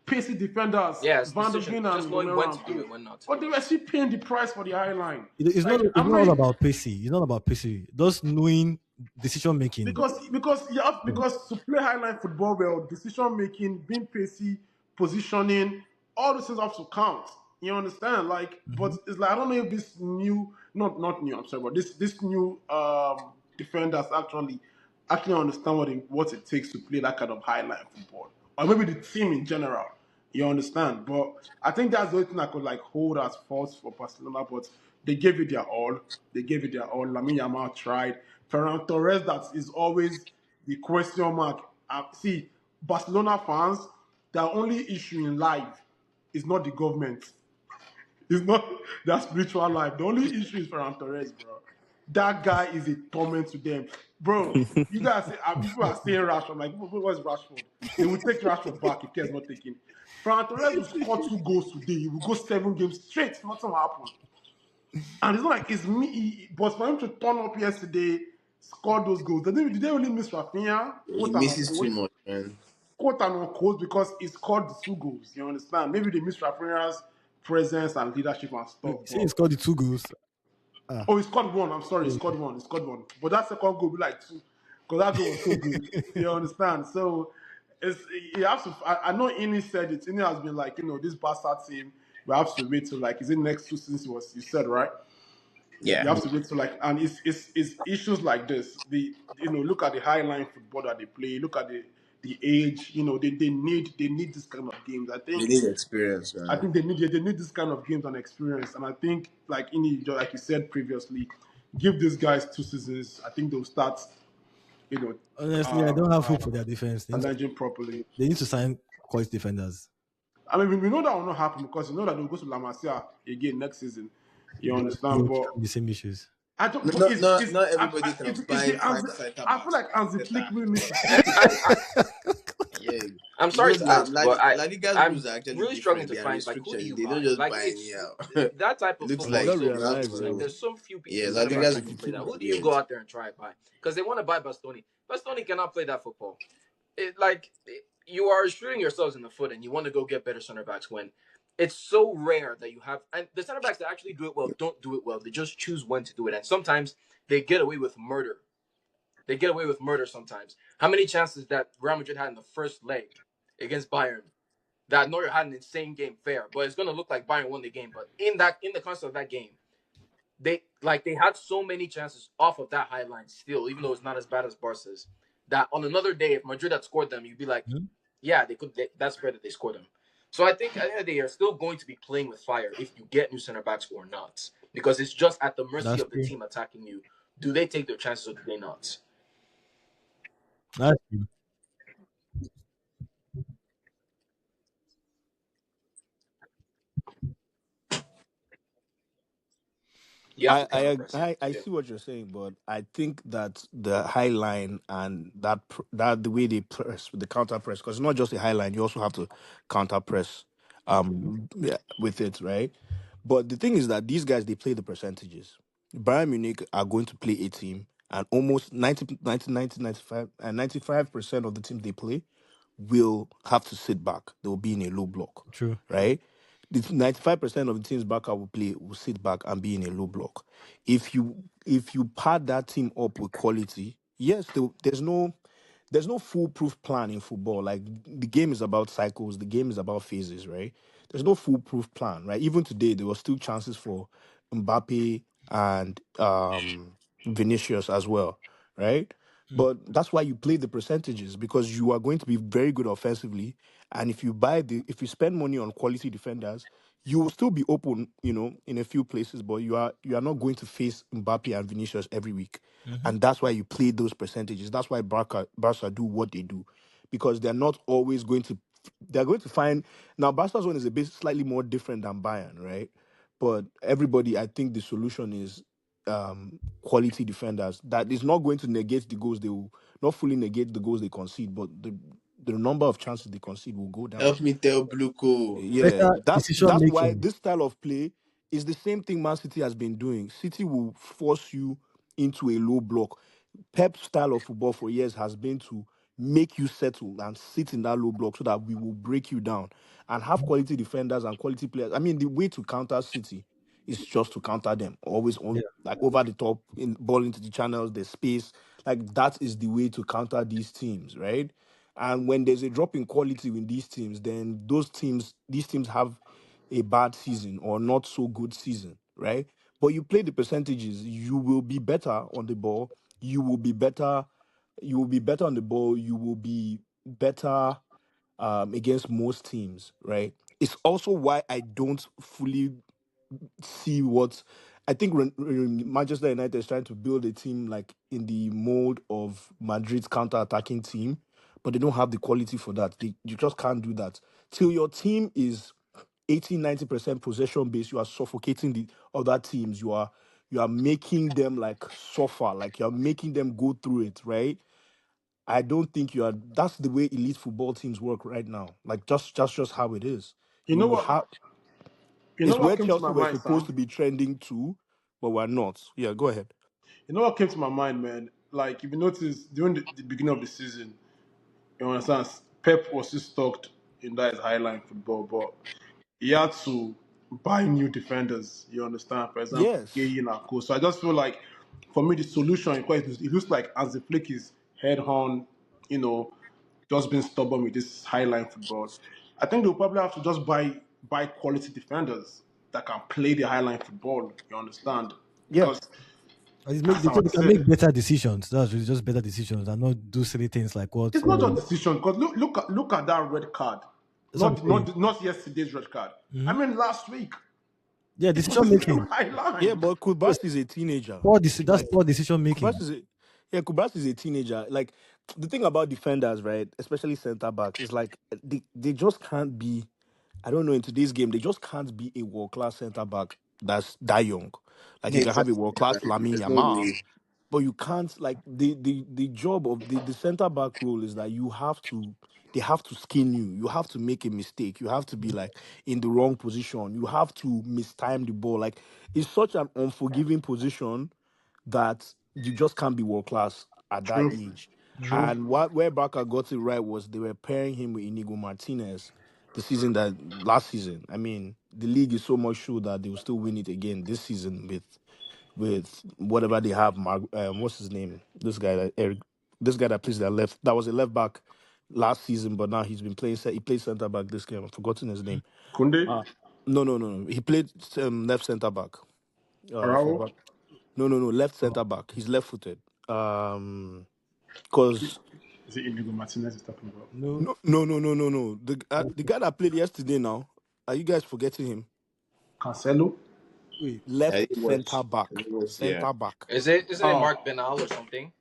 pacey defenders, yes, Van der decision. Ven Just and knowing Romero when to and do Co. it, when not to But do they it. were still paying the price for the highline. It's not. Like It's I'm not all not about pacey. It's not about pacey. Just knowing decision making. because to play highline football well, decision making, being pacey, positioning, all those things have to count. You understand? Like, but Mm-hmm. it's like I don't know if this new, not new. I'm sorry, but this new defenders actually understand what it takes to play that kind of highline football, or maybe the team in general. You understand? But I think that's the only thing I could like hold as faults for Barcelona. But they gave it their all. They gave it their all. Lamine Yamal tried. Ferran Torres, that is always the question mark. See, Barcelona fans, their only issue in life is not the government. It's not their spiritual life. The only issue is Ferran Torres, bro. That guy is a torment to them, bro. You guys say people are saying Rashford. Like, what's Rashford? They will take Rashford back if care's not taken. Ferran Torres will score 2 goals today. He will go 7 games straight. Nothing will happen. And it's not like it's me. But for him to turn up yesterday, score those goals, did they really miss Rafinha? He misses too much, man. Quote and unquote, because he scored the 2 goals. You understand? Maybe they miss Rafinha's presence and leadership and stuff. See, he But scored the 2 goals. Ah, oh, he scored one. I'm sorry, he yeah. scored one. He scored one. But that second goal be like two, because that goal was so good. You understand? So it's you have to. I know Ini said it. Ini has been like, this Barca team. We have to wait till like, is it next 2 seasons? Was you said right? Yeah, You have to wait till like, and it's issues like this. Look at the high line football that they play. Look at the age. They need this kind of games. I they think need experience, I man. think they need this kind of games and experience. And I think like you said previously, give these guys 2 seasons. I think they'll start, you know, Honestly, I uh, don't have uh, hope for their defense. managing properly. They need to sign quality defenders. I mean, we know that will not happen because you know that they'll go to La Masia again next season. You But it understand? will But become the same issues. I don't. But Not not not everybody is, can is the buy Anzi, five center I feel backs like for Anzi Flick Arteta. really needs to And focus. Yeah, I'm you sorry know to ask, but La Liga's rules I'm are actually really struggling different. to There are find like who do restrictions. you They don't buy? just Like buy anyhow. that type It of looks football I is don't like so you have realize risky. Like to. though. there's some few Yeah, La center backs Liga's that can play that. Who do you weird. go out there and try and buy? Because they want to buy Bastoni. Bastoni cannot play that football. You are shooting yourselves in the foot, and you want to go get better center backs when it's so rare that you have. And the center backs that actually do it well don't do it well. They just choose when to do it, and sometimes they get away with murder. They get away with murder sometimes. How many chances that Real Madrid had in the first leg against Bayern? That Neuer had an insane game, fair, but it's gonna look like Bayern won the game. But in the context of that game, they had so many chances off of that high line still, even though it's not as bad as Barca's. That on another day, if Madrid had scored them, you'd be like, Hmm? yeah, they could. That's fair that they scored them. So I think at the end of the day, you're still going to be playing with fire if you get new center backs or not, because it's just at the mercy That's of the true. team attacking you. Do they take their chances or do they not? That's true. You have I, to counter I press. I I Yeah. see what you're saying, but I think that the high line and that the way they press the counter press, because it's not just a high line, you also have to counter press yeah, with it, right? But the thing is that these guys they play the percentages. Bayern Munich are going to play a team, and almost 95 and 95% of the teams they play will have to sit back. They will be in a low block, True. right? The 95% of the teams back will play will sit back and be in a low block. If you pad that team up with quality, yes, there's no foolproof plan in football. Like the game is about cycles, the game is about phases, right? There's no foolproof plan, right? Even today, there were still chances for Mbappe and Vinicius as well, right? Mm. But that's why you play the percentages because you are going to be very good offensively, and if you spend money on quality defenders, you will still be open, in a few places, but you are not going to face Mbappe and Vinicius every week, Mm-hmm. and that's why you play those percentages. That's why Barca do what they do, because they're not always going to. They're going to find now. Barca's one is a bit slightly more different than Bayern, right? But everybody, I think the solution is quality defenders. That is not going to negate the goals they will not fully negate the goals they concede, but the number of chances they concede will go down. Help me tell Bluko. Yeah, Better that's decision that's why making. this style of play is the same thing Man City has been doing. City will force you into a low block. Pep's style of football for years has been to make you settle and sit in that low block so that we will break you down and have quality defenders and quality players. I mean, the way to counter City is just to counter them always on Yeah. like over the top in ball into the channels, the space. Like that is the way to counter these teams, right? And when there's a drop in quality in these teams, then these teams have a bad season or not so good season, right? But you play the percentages, you will be better on the ball. You will be better. You will be better on the ball. You will be better against most teams, right? It's also why I don't fully see what I think Manchester United is trying to build a team like in the mold of Madrid's counter-attacking team, but they don't have the quality for that. You just can't do that. Till your team is 80-90% possession based, you are suffocating the other teams. You are making them like suffer, like you're making them go through it, right? I don't think you are. That's the way elite football teams work right now. Like just how it is. You know what? Have You know it's what where came to Chelsea my were mind, supposed Sam? to be trending to, but we're not. Yeah, go ahead. You know what came to my mind, man? Like, if you notice, during the beginning of the season, you understand, Pep was still stuck in that highline football, but he had to buy new defenders. You understand? For example, Yes. Gay and Co. So I just feel like, for me, the solution, it looks like as the Flick is head on, you know, just being stubborn with this highline football. I think they'll probably have to just buy quality defenders that can play the highline football. You understand? Yeah. Because And as I so they would can say, make better decisions. That's really just better decisions and not do silly things like what. it's not just decision. Because look at that red card. That's what I'm saying. Not yesterday's red card. I Hmm. mean last week. Yeah, It was decision the same making. high Yeah, line. but Kubas is a teenager. That's Like poor decision Kubas making. is a yeah, Kubas is a teenager. Like the thing about defenders, right? Especially centre backs, is like they just can't be. I don't know, in today's game, they just can't be a world class centre back that's that young. Like you can have a Exactly. world class Exactly. Lamine There's no Yamal, way. but you can't like the job of the center back role is that you have to they have to skin you. You have to make a mistake. You have to be like in the wrong position. You have to mistime the ball. Like it's such an unforgiving position that you just can't be world class at that True, age. Hmm. true. And where Barca got it right was they were pairing him with Inigo Martinez the season that last season. I mean, the league is so much sure that they will still win it again this season with whatever they have. What's his name? This guy that Eric, this guy that plays that left. That was a left back last season, but now he's been playing. He played center back this game. I've forgotten his name. Kunde, Uh no. He played left center back. I Arao. forgot. No. Left center back. He's left footed. Because Is it Inigo Martinez he's talking about? No, no. The guy that played yesterday now. Are you guys forgetting him? Cancelo. wait. Yeah, Left it center was. back. It was. Yeah. Center back. Isn't it Oh, Mark Benal or something?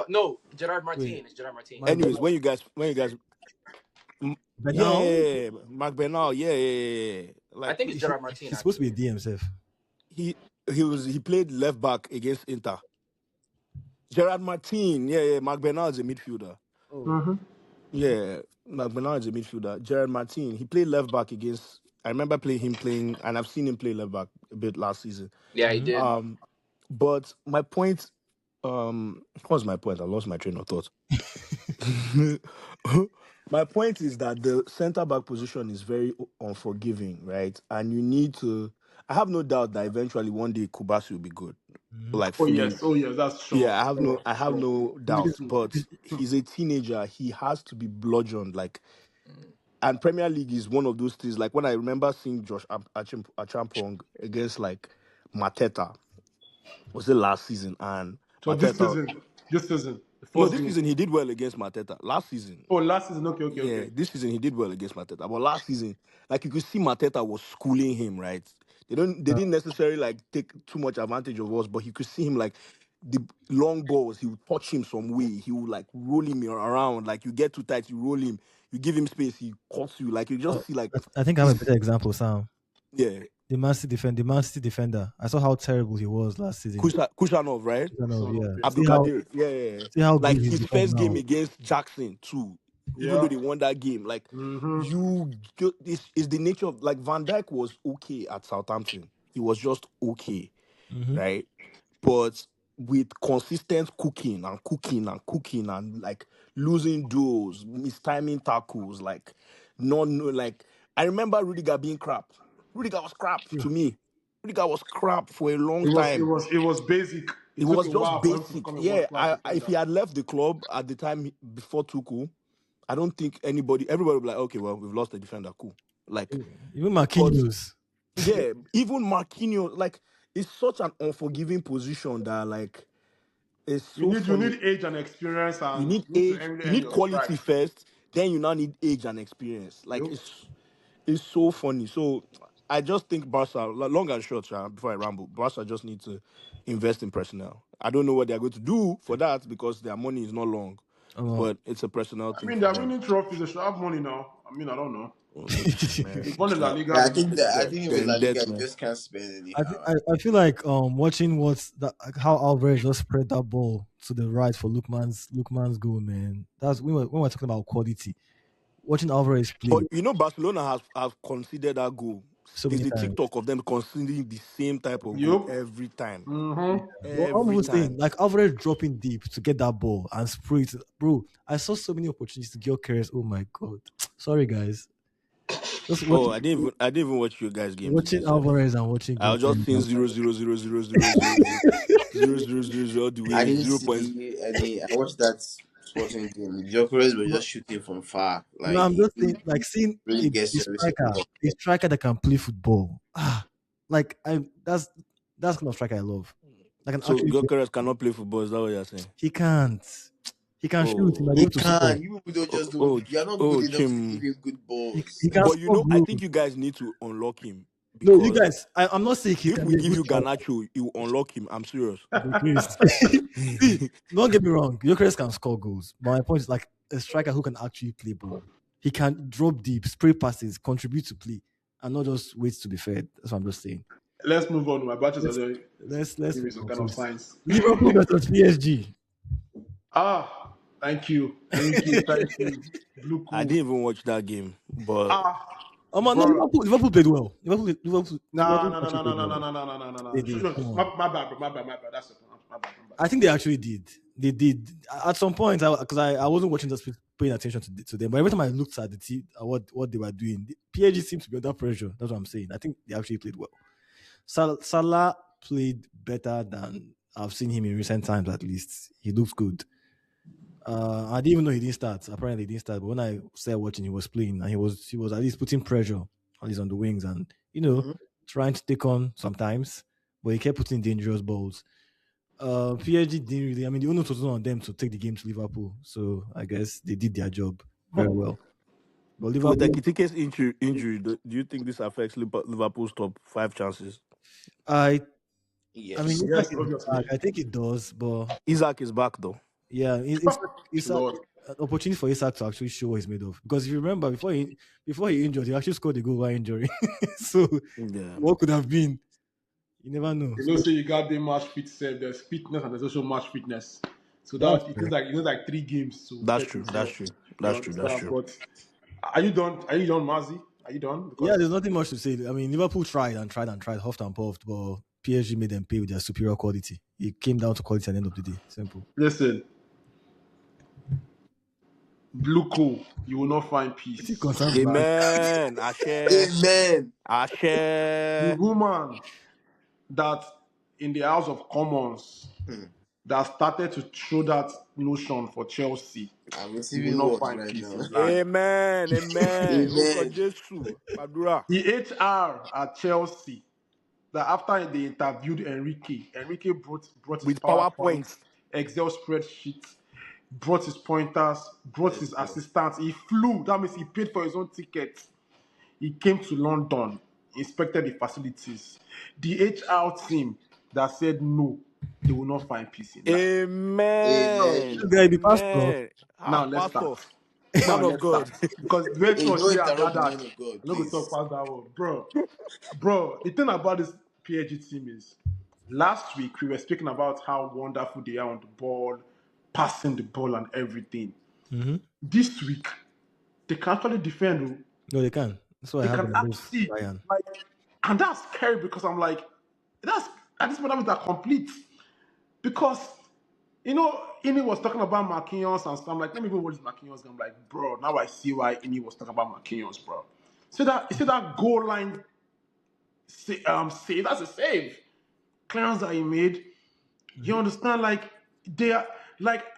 No, Gerard Wait, Martin. It's Gerard Martin. Mark Anyways, when you guys Bernal. yeah, Mark Bernal, yeah. I Like think it's Gerard Martin He's supposed to be a actually. DM self. he he played left back against Inter. Gerard Martin, yeah. Mark Bernal is a midfielder. Oh, mm-hmm. Yeah, Mark Bernal is a midfielder. Gerard Martin, he played left back against. I remember him playing, and I've seen him play left back a bit last season. Yeah, he hmm. did. Um, but my point, what was my point? I lost my train of thought. My point is that the centre back position is very unforgiving, right? And you need to. I have no doubt that eventually one day Kubasi will be good, Hmm. like Oh fully. yes, oh yes, that's sure, Yeah, sure, I have sure. no Me doubt. too. But he's a teenager. He has to be bludgeoned, like. Mm. And Premier League is one of those things. Like when I remember seeing Josh Achampong against like Mateta, was it last season? And So Mateta, this season, the no, first this game. season he did well against Mateta. Last season, Oh, last season. Okay, okay, yeah, okay. this season he did well against Mateta. But last season, like you could see Mateta was schooling him, right? They didn't necessarily like take too much advantage of us, but you could see him like the long balls, he would touch him some way. He would like roll him around. Like you get too tight, you roll him, you give him space, he cuts you. Like you just Oh, see like I think I have a better this example, Sam. yeah. The Man City defender. I saw how terrible he was last season. Kushanov, right? So Yeah. yeah, Abdul Kadir. Yeah. See how Like good he's his become first game now. against Jackson too. Even though yeah. they won that game, like Mm-hmm. this is the nature of like Van Dijk was okay at Southampton. He was just okay, Hmm. right? But with consistent cooking and like losing duels, mistiming tackles, like non like I remember Rudiger being crap. Rudiger was crap to me. Rudiger was crap for a long time. It was basic. It It took was a just while for him to basic. become a Yeah, world class if defender. he had left the club at the time before Tuchel, I don't think everybody would be like, okay, well, we've lost the defender, cool. Like, Even but Marquinhos. yeah, even Marquinhos, like, it's such an unforgiving position that, like, it's so You funny. need age and experience, You and need you need to age, earn, you earn need your quality stripes. first, then you now need age and experience. Like, Yep. it's so funny. So, I just think Barca, long and short, before I ramble, Barca just need to invest in personnel. I don't know what they're going to do for that because their money is not long, Uh, but it's a personnel I thing mean, for they're them. winning trophies. They should have money now. I mean, I don't know. Oh, man. They've won the La Liga. I They've won think the that I league. think with They're La in Liga, debt, you man. just can't spend I, anyhow. I feel like watching what's that how Alvarez just spread that ball to the right for Lookman's goal, man. That's when we're talking about quality. Watching Alvarez But play Barcelona have conceded that goal. so There's many a times. TikTok of them conceding the same type of goal Yup. every time. Mm-hmm. Well, I'm Every even saying, time. like Alvarez dropping deep to get that ball and spray it. Bro, I saw so many opportunities to get carries. Oh my god. Sorry guys. Just Oh, I didn't even watch your guys' game today, watching Seth. Alvarez and watching I was just Gyökeres. seeing 0 0 0 0 0 0 0 0 0 0 0 all the I way, didn't 0 points. see any. I watched that sporting game. The Jokeres were just shooting from far. No, Like I'm he just saying, didn't like seeing really get serviceable. a striker that can play football. Like that's kind of striker I love. Like an So actually play. Gyökeres cannot play football, is that what you're saying? He can't. He can shoot. He might be Oh, He able to score. can. You people don't oh, just do. oh, You are not good oh, enough to give Chim. him good He balls. can But score, I bro. think you guys need to unlock him No, you because guys. I'm not saying he if can we be a give good you striker. Garnacho, you unlock him. I'm serious. Because see, don't get me wrong, Gyökeres can score goals. But my point is like a striker who can actually play ball. He can drop deep, spray passes, contribute to play, and not just wait to be fed. That's what I'm just saying. Let's move on. My batches are Let's there. let's Give me move some on, kind of please. signs. Liverpool versus PSG. Ah, thank you. Thank you. Thank you. Blue I cool. didn't even watch that game, but Ah, Man, no, bro. Liverpool played well. Nah, Liverpool no, no, actually no, no, played no, no, well. no, no, no, no, no, They no. did. Come on. My bad, bro. My bad. That's it. My bad. My bad. I think they actually did. They did at some point. I wasn't watching just paying attention to them, but every time I looked at the team, what they were doing, the PSG seemed to be under pressure. That's what I'm saying. I think they actually played well. Salah played better than I've seen him in recent times. At least he looks good. I didn't even know he didn't start. Apparently, he didn't start. But when I started watching, he was playing, and he was at least putting pressure at least on the wings, and Mhm. trying to take on sometimes. But he kept putting dangerous balls. PSG didn't really. I mean, the onus was on them to take the game to Liverpool, so I guess they did their job very well. But with Liverpool, Ekitike's injury, do you think this affects Liverpool's top five chances? I, I mean, Yes. Isaac Yes, is back. obviously. I think it does, but Isaac is back though. yeah, Isaac, Lord. an opportunity for Isaac to actually show what he's made of. Because if you remember, before he injured, he actually scored a goal while injury. So Yeah. what could have been? You never know. You So know, say you got the match fit self. There's fitness and there's also match fitness. So that's that it true. is like 3 games to That's get true. That's yourself. true. You That's true. That's understand? true. But are you done? Are you done, Mazi? Are you done? Yeah, there's Because nothing much to say. I mean, Liverpool tried and tried and tried, huffed and puffed, but PSG made them pay with their superior quality. It came down to quality at the end of the day. Simple. listen, blue cool, you will not find What it peace. concerns bad. Amen. Ashe. Amen. The Ashe. woman that in the House of Commons Hmm. that started to show that notion for Chelsea, I'm you will receiving not words find right peace now. in life. Amen. Amen. Orúkọ Amen. Jésù. Gbàdúrà. The HR at Chelsea that after they interviewed Enrique brought his With PowerPoint, PowerPoint. Excel spreadsheet, brought his pointers, brought Let's his go. assistants. He flew. That means he paid for his own ticket. He came to London, inspected the facilities. The HR team that said no, they will not find peace in life. Amen. Amen. This guy be pastor. Amen. Now Ah, let's pastor. start. Now Man of let's God. start. Because the way Hey, thoughts don't we are interrupt the gathered, man of God, I'm not going to talk please. past that one. Bro, the thing about this PhD team is last week we were speaking about how wonderful they are on the ball, passing the ball and everything. Mm-hmm. This week, they can actually defend. Oh. No, they can. That's why I They have can them actually above see. Bayern. Like, and that's scary because I'm like, that's at this moment are complete. Because Ini was talking about Marquinhos and stuff. I'm like, let me go watch Marquinhos. I'm like, bro, now I see why Ini was talking about Marquinhos, bro. See that goal line save, that's a save. Clearance that he made. You Mm-hmm. understand?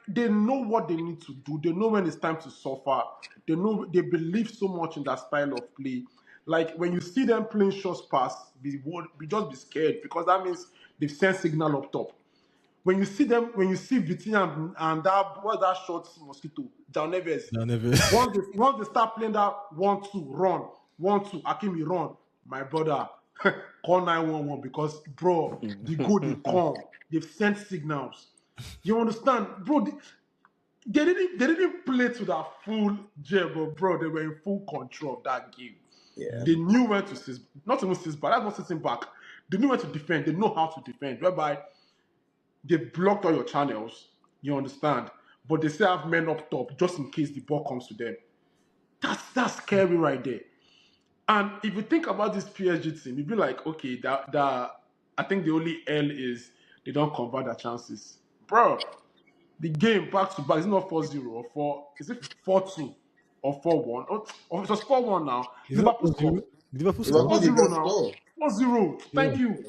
They know what they need to do. They know when it's time to suffer. They believe so much in that style of play. Like when you see them playing shots pass, just be scared because that means they've sent signal up top. When you see Vitinha and that short mosquito, John Neves, No, never. once they start playing that 1-2 run, 1-2 Akimi run, my brother, call 911 because, bro, the go they come. They've sent signals. You understand, bro? They didn't play to that full gel, but bro, they were in full control of that game. Yeah. They knew when to sit, not even sit back. That's not sitting back. They knew when to defend. They know how to defend. Whereby they blocked all your channels. You understand, but they still have men up top just in case the ball comes to them. That's scary right there. And if you think about this PSG team, you'd be like, okay, that I think the only L is they don't convert their chances. Bro, the game back to back is not 4-0 or 4, is it 4-2 or 4-1? Or it was 4-1 now. Is it not Liverpool 4-0? scored. Did Liverpool score? Liverpool did 4-0 not now. score. 4-0. Yeah. Thank you.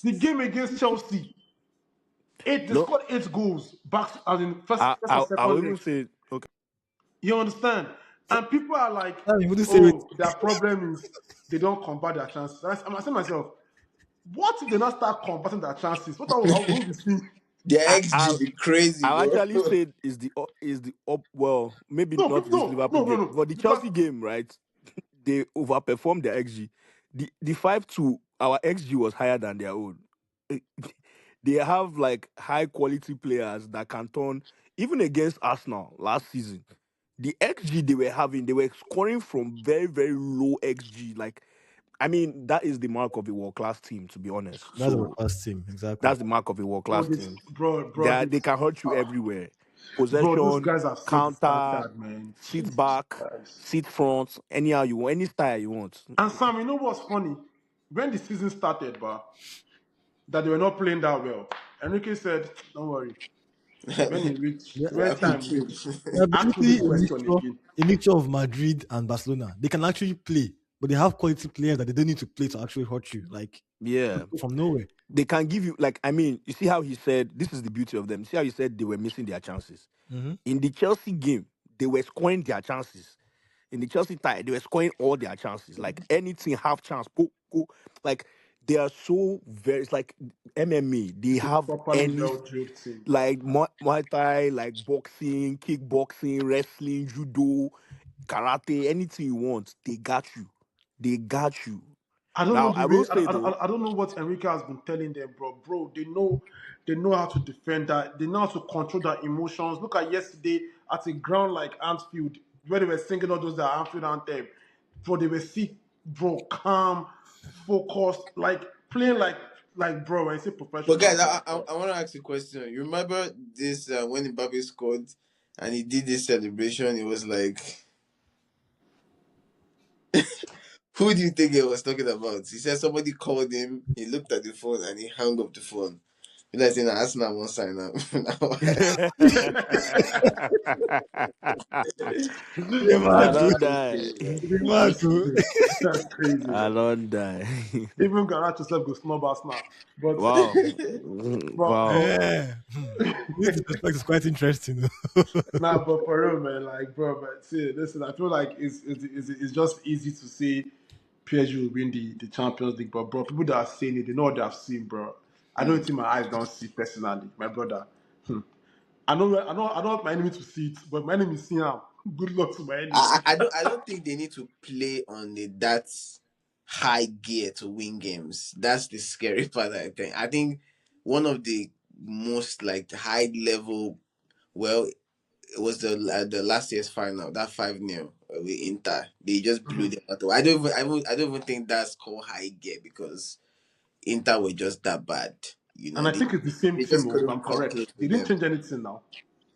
The game against Chelsea, they No, scored 8 goals back as in first and I will second even legs. say okay. You understand? So, And people are like, I wouldn't say it. oh, their problem is they don't convert their chances. I'm asking myself, what if they not start converting their chances? What are we be seeing? The I XG be crazy, I bro. actually said is the up well maybe No, not people, this no, Liverpool no, no, game, no. but the Because Chelsea game, right? They overperformed their XG. The 5-2, our XG was higher than their own. Eh, They have like high quality players that can turn even against Arsenal last season. The XG they were having, they were scoring from very, very low XG. Like, I mean, that is the mark of a world class team, to be honest. That's our So first team, exactly. that's the mark of a world bro, class team. They this, can hurt you everywhere. bro, those Possession, guys have set the counter, standard, man. sit Jesus back, Christ. sit front, anyhow you want, any style you want. And Sam, you know what's funny? When the season started, that they were not playing that well. Enrique said, "Don't worry. When he reach, Yeah, We when are see, time picking. reach, they're ask me basically this question again." a mixture of Madrid and Barcelona. They can actually play, but they have quality players that they don't need to play to actually hurt you, like Yeah. from nowhere. They can give you like I mean, you see how he said this is the beauty of them. See how he said they were missing their chances. Mm-hmm. In the Chelsea game, they were scoring their chances. In the Chelsea tie, they were scoring all their chances. Like anything, half chance, go, go. Like they are so very. It's like MMA. They It's a have properly any well-drilled team. like Muay Thai, like boxing, kickboxing, wrestling, judo, karate, anything you want. They got you. They got you. I don't know Now the I will way. say though, I don't know what Enrique has been telling them, bro. Bro, they know how to defend that. They know how to control their emotions. Look at yesterday at a ground like Anfield, where they were singing all those that Anfield anthem. Bro, they were bro, calm, focused, like playing like bro. When I say But professionals, guys, like I bro. want to ask a question. You remember this when Mbappé scored and he did this celebration? It was like, who do you think he was talking about? He said somebody called him. He looked at the phone and he hung up the phone. You know, saying Arsenal won't sign up. They're I mad, too. don't die. They're mad, That's too. crazy. That's crazy, I man. don't die. Even Garnacho self go snub us now, but Wow. but Wow. Yeah. This disrespect is quite interesting. nah, but for real, man, like, bro, but see, listen, I feel like it's just easy to say PSG will win the Champions League, but bro, people that are saying it, they know what they have seen, bro. I don't think my eyes don't see personally, my brother. Hmm. I don't want my enemy to see it, but my enemy see him. Good luck to my enemy. I don't think they need to play on that high gear to win games. That's the scary part. I think one of the most like high level. Well, it was the last year's final, that 5-0 with Inter. They just blew Mhm. them out. I don't even think that's called high gear because Inter were just that bad. You know, And I think it's the same they team, just oh, if couldn't I'm come correct. close They with didn't them. change anything now.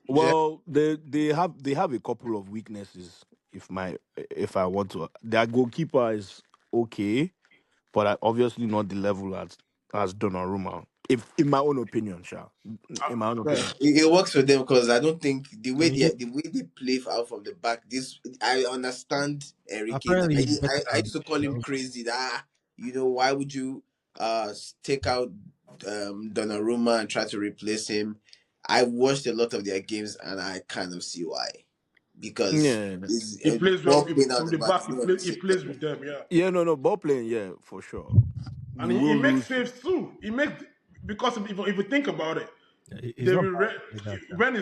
Yeah. Well, they have a couple of weaknesses. If I want to, their goalkeeper is okay, but obviously not the level as Donnarumma. If in my own opinion, Sha. In my own Yeah. opinion. It works for them because I don't think I mean, the way they play out from the back. This I understand Enrique. apparently he's better I than used to call him Donnarumma. crazy. That why would you take out Donnarumma and try to replace him? I watched a lot of their games and I kind of see why because Yeah. is He plays well ball playing out from the the back back. is not He plays with them, yeah. Yeah, no, ball playing, yeah, for sure. And You he will makes lose. saves too. He makes because if you think about it, He's They not will bad like that. when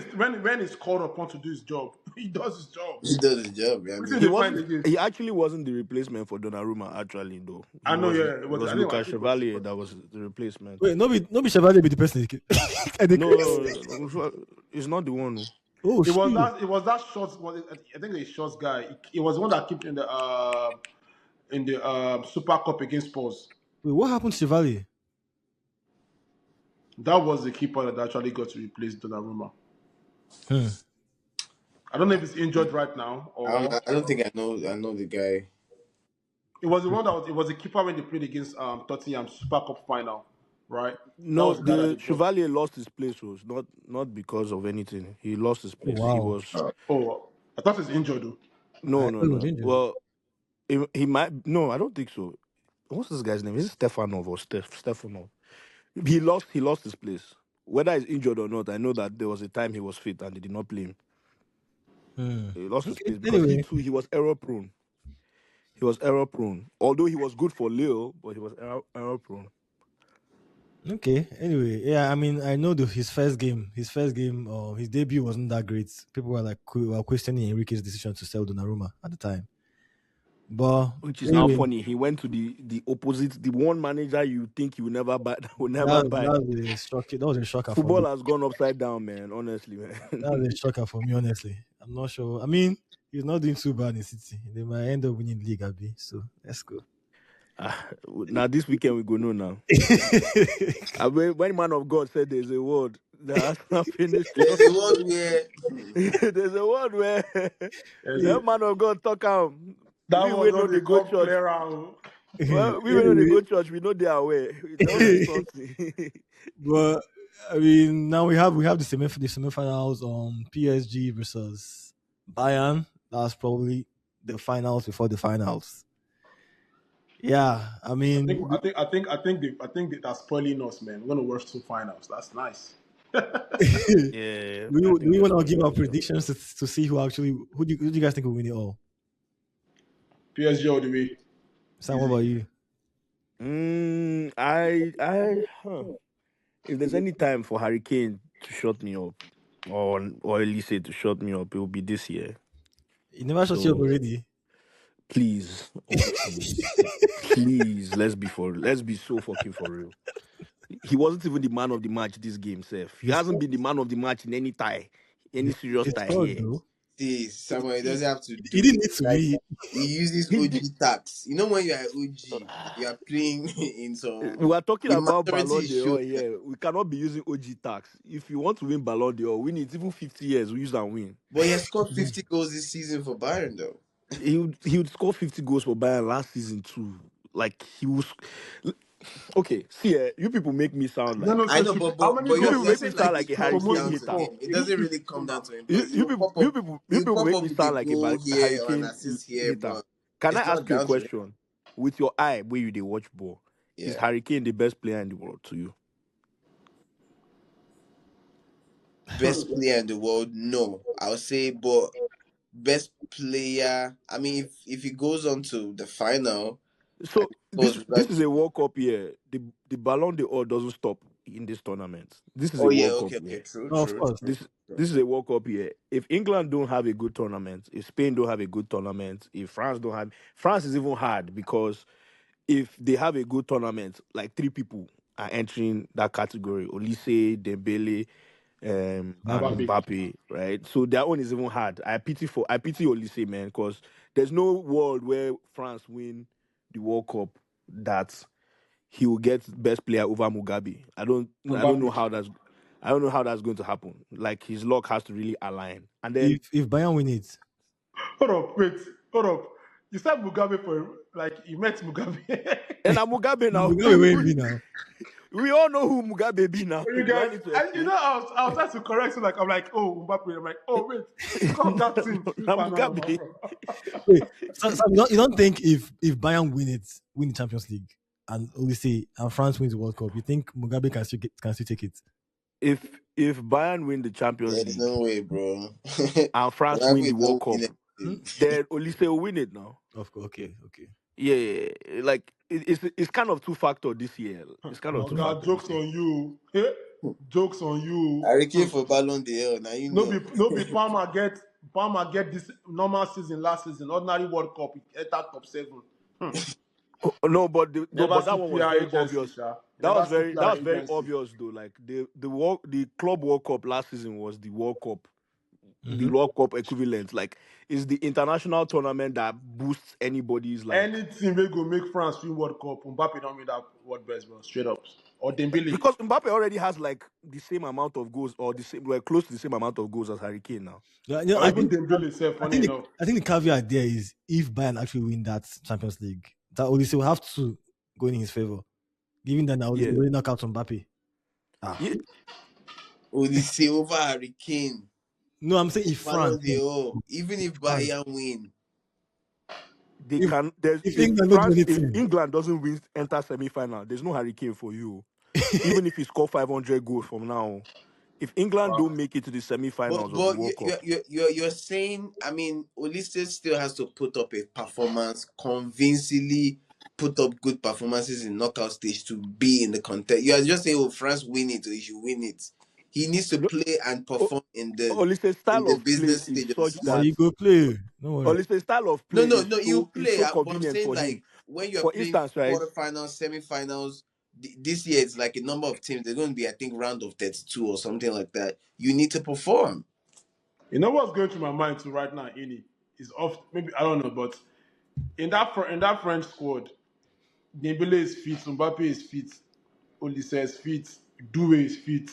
he's called upon to do his job, he does his job. He does his job. I We see mean, He they find wasn't. again. He actually wasn't the replacement for Donnarumma. Actually, though, I know, yeah, it it was. was I Lucas think it was. Chevalier that was the replacement. Wait, no be Chevalier be the person. And the No, case. no, no, no, it's not the one. No. Oh It was shit! that. It was that short. I think the short guy. It was the one that kept in the Super Cup against Spurs. Wait, what happened to Chevalier? That was the keeper that actually got to replace Donnarumma. Hmm. I don't know if he's injured right now or I don't think I know. I know the guy. it was the one that was. It was the keeper when they played against Tottenham Super Cup final, right? That No, was the guy that the they brought. Chevalier lost his place. Was not because of anything. He lost his Oh place. He wow! was Oh, I thought he's injured though. I no, thought no, he was no. injured. Well, he might. No, I don't think so. What's this guy's name? Is it Stefanov or Stefanov? He lost his place. Whether he's injured or not, I know that there was a time he was fit and they did not play him. Hmm. He lost his Okay. place because he Anyway, too he was error prone. He was error prone. Although he was good for Lille, but he was error prone. okay. Anyway, yeah. I mean, I know his debut wasn't that great. People were like were questioning Enrique's decision to sell Donnarumma at the time. But Which is now anyway, funny. He went to the opposite, the one manager you think you will never buy, will never that buy. that was a shocker. That was a shocker for Football me. has gone upside down, man. Honestly, That man. was a shocker for me, honestly. I'm not sure. I mean, he's not doing too bad in City. They might end up winning the league, Abby. So let's go. Now this weekend we go know now. When man of God said there's a word that has not finished There's a talking, world where there's a word where Yes. that man of God talk That we was will know what they they go call church. player out. Well, we will know they Anyway, go church. We know they are aware. Tell them something. but I mean, now we have the semifinals on PSG versus Bayern. That's probably the finals before the finals. Yeah, I I mean, think I think I think I think they, I think that's spoiling us, man. We're gonna watch two finals. That's nice. do Yeah, I you do think you that's want to give probably our true. predictions to see who do you guys think will win it all? PSG all the way. Sam, what Easy. about you? Huh. If there's any time for Harry Kane to shut me up, or Elise to shut me up, it will be this year. You never shut you up So already. please, oh please, please, let's be so fucking for real. He wasn't even the man of the match this game, Seth. He He hasn't scored. been the man of the match in He, any serious he tie scored here. though. see someone he doesn't have to He do didn't it. need to Like be. he uses He OG did. tax. You know when you are OG and you are playing in some We are talking about immaturity Ballon is show. d'Or here. We cannot be using OG tax. If you want to win Ballon d'Or, win it even 50 years, we use and win. But he has scored 50 goals this season for Bayern though. He would score 50 goals for Bayern last season too. Like he was. Okay, see, you people make me sound No, like no. I So know, should, how many but you goals people did you're he make me saying score sound like it like a for Harry comes Kane most down to hater. before? him. It He did doesn't 50 really come goals down now. to him because You he'll people pop make up me with a sound like a goal Harry here or an Kane assist here, hater. but Can I it's not ask you a down to him. question? With your eye, where you they watch ball, is Yeah. Harry Kane the best player in the world to you? Best player in the world, no. I would say, but best player. I mean, if he goes on to the final, and So goes this without. is a World Cup year. The Ballon d'Or doesn't stop in this tournament. This is Oh a yeah, World Cup okay, okay, year. true, No, of true, course. true, true. This is a World Cup year. If England don't have a good tournament, if Spain don't have a good tournament, if France don't have France is even hard because if they have a good tournament, like three people are entering that category: Olise, Dembele, and Mbappe. Mbappe. Mbappe, right? So their own is even hard. I pity Olise, man, because there's no world where France win the World Cup that he will get best player over Mugabe. Mbappe. I don't know how that's going to happen. Like his luck has to really align. And then If Bayern win it, Hold up, wait, hold up. You said Mugabe for like you met Mugabe. and I'm Mugabe now now. Mugabe will be now. We all know who Mugabe be now. You Do I guys, need to you know, explain? I was trying to correct you. Like I'm like, oh Mbappe. I'm like, oh wait, scrub that thing. Now FIFA now, my Mugabe. bro. Wait, so you don't think if Bayern win the Champions League and we say and France wins the World Cup, you think Mugabe can still take it? If Bayern win the Champions There's League no way, bro. and France win Mbappe the is World not Cup, winning Hmm? anything. then Olise will win it now. Of course, okay. Yeah, yeah, yeah. Like it's kind of two factor this year. It's kind of Oh two God, factor this jokes year. on you. Eh? Jokes on you. Harry Kane for Ballon d'Or. Now you No be know. no be Palmer get this normal season last season, ordinary World Cup, he entered top 7. Oh, no, but Never but that see one was PR very agency, obvious. Sha. That Never was see very PR agency. obvious though. Like the club World Cup last season was the Mm-hmm. World Cup equivalent. Like is the international tournament that boosts anybody's like Any team wey go make France win World Cup, Mbappe don't win that world best, bro. Straight up. Or Dembele. because Mbappe already has like the same amount of goals or the same like close to the same amount of goals as Harry Kane now. Yeah, you know, Or even Dembele self, I funny think the, enough. I think the caveat there is if Bayern actually win that Champions League, that Olise will have to go in his favor, given that now Olise Yeah. will knock out Mbappe. Ah, Yeah, Olise over Harry Kane no, I'm saying for if France, Ballon d'Or. Even if if France, Bayern win, they if can there's if if England don't do France if anything, England doesn't win enter semi-final, there's no Harry Kane for you. Even if he score 500 goals from now, if England don't Wow. make it to the semi-finals of the but World Cup, you're saying, I mean, Olise still has to put up a performance, convincingly put up good performances in knockout stage to be in the contest. You are just saying, oh, France win it, or you should win it. He needs to no, play and O- perform Olise's in style the of play business is stage of the such but season. that you go play. Don't worry. Olise's style of No, play no, no. You is play, so but I'm convenient saying for him. like when you're For playing instance, right? quarterfinals, semifinals. This year it's like a number of teams. They're going to be, I think, round of 32 or something like that. You need to perform. You know what's going through my mind too right now, Ini? Is off maybe I don't know, but in that French squad, Dembele is fit, Mbappe is fit, Olise is fit, Due is fit.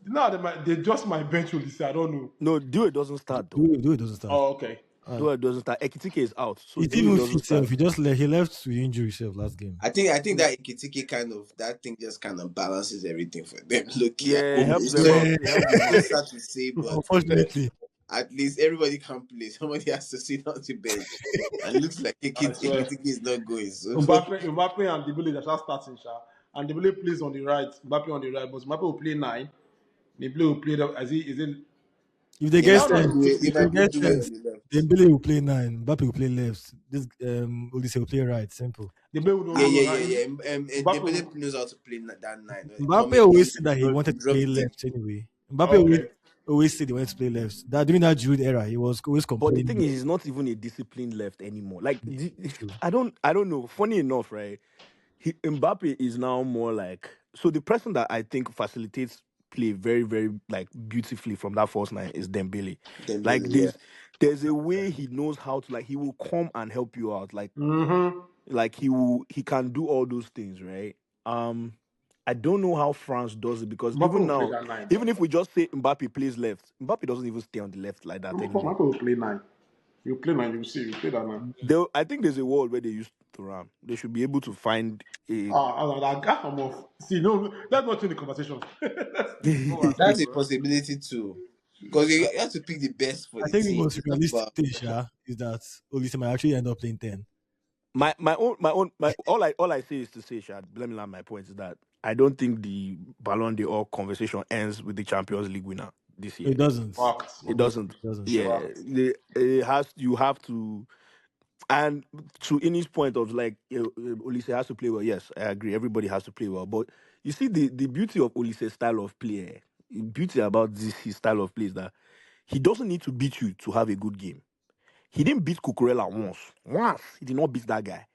Now they just might bench Olise. I don't know. No, Dewey doesn't start though. Do it doesn't start. Oh, okay. Uh, Dewey doesn't start. Ekitike is out, so it's Dewey even doesn't fit self. start. He left with injury self last game. I think that Ikitike kind of that thing just kind of balances everything for them. Look, yeah, Yeah, it helps it's them so out. Yeah, It helps them it's out. so sad to say, but unfortunately. at least everybody can play. Somebody has to sit on the bench, and it looks like I swear. Ikitike is not going. So Mbappe and Dembele they shall starting, Sha. And Dembele plays on the right, Mbappe on the right, but Mbappe will play 9. Dembele will play the, as he is it If they he get no might no put sense, Due, he if they might put get Due sense, on the left. Dembele will play 9, Mbappe will play left. This Olise will play right. Simple. Dembele will Yeah, no no yeah, no yeah, right. yeah. And Mbappe Dembele will, knows how to play that nine. Mbappe Coming always in, said that he wanted he to drops play it in. left anyway. Mbappe okay. always said he wanted to play left. That during that Giroud era, he was always But the thing complaining. is, he's not even a disciplined left anymore. Like Yeah, true. I don't know. Funny enough, right? Mbappe is now more like so the person that I think facilitates play very very like beautifully from that false nine is Dembele. Like Dembele, yeah. there's a way he knows how to like he will come and help you out. Mm-hmm. Like he can do all those things, right? Um, I don't know how France does it because Mbappe even will play now, that 9. even if we just say Mbappe plays left, Mbappe doesn't even stay on the left like that anymore. Mbappe will play 9. You play 9, you will see, you play that 9. I think there's a world where they used to run. They should be able to find a. That guy I'm off. See, no, let's not change the conversation. Let's leave it. Go and sleep, That's a bro. possibility too. Because you have to pick the best for I the think the team. most It's not realistic about thing, Sha, is that Olise might actually end up playing 10. My all I say is to say, Shad, let me land my point is that I don't think the Ballon d'Or conversation ends with the Champions League winner this No, year. it doesn't. Facts. It It doesn't. doesn't. Yeah, Facts. it has. You have to. And to Ini's point of like Olise has to play well. Yes, I agree. Everybody has to play well. But you see, the beauty of Olise's style of play, beauty about this his style of play is that he doesn't need to beat you to have a good game. He didn't beat Cucurella once. Once he did not beat that guy,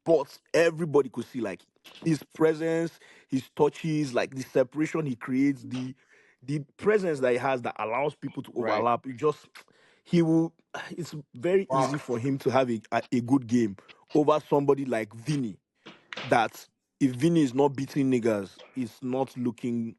but everybody could see like his presence, his touches, like the separation he creates, the presence that he has that allows people to right. overlap. It just he will. It's very easy Facts. for him to have a good game over somebody like Vinny. That if Vinny is not beating niggas, he's not looking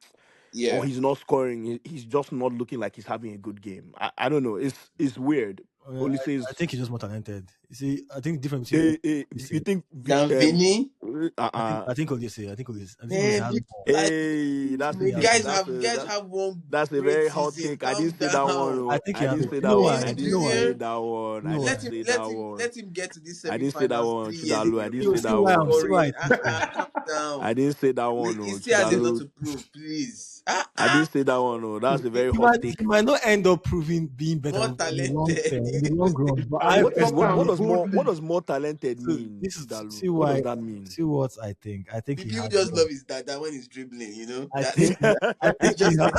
or Yeah. he's not scoring. He's just not looking like he's having a good game. I don't know. It's weird. Oli I says, think he's just more talented. You see, I think the difference between you Olise, think Then Vinny, I think Olise, I think Olise man, has people more. like hey, I think he has more. you guys have one that's a great very hot season. take. I Calm didn't say that one. down. I Oh. think he I has didn't more. say You that know one. why? I Vinny You didn't know why? say Junior, that one. You I know why? didn't say that one. let him get to this I didn't say that semi-finals one. 3 years Chidalu. I ago didn't before say he that See starts why I'm one. see why scoring. I think Calm down. I didn't say that one. He Oh, still has a lot Chidalu. to prove. Please. Ah, I didn't ah. say that one. No, that's a very He hot might, take. he might not end up proving being better More in the long talented. term, in the long run. But And I we're talking What personally, does more good what league. does more talented so mean, this is Dalu? see What does why that mean? see what I think. I think The he people has just more. love his dad when he's dribbling, you know. I That think I they think he just has.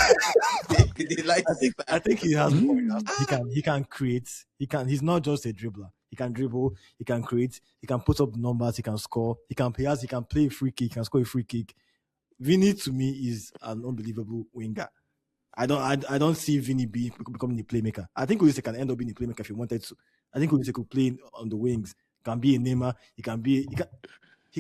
like they like his I style. think he has more in us. Ah, He can create. He's not just a dribbler. He can dribble. He can create. He can put up numbers. He can score. He can play a free kick. He can score a free kick. Vinny to me is an unbelievable winger. I don't see Vinny becoming a playmaker. I think Olise can end up being a playmaker if he wanted to. I think Olise could play on the wings. Can be a Neymar. He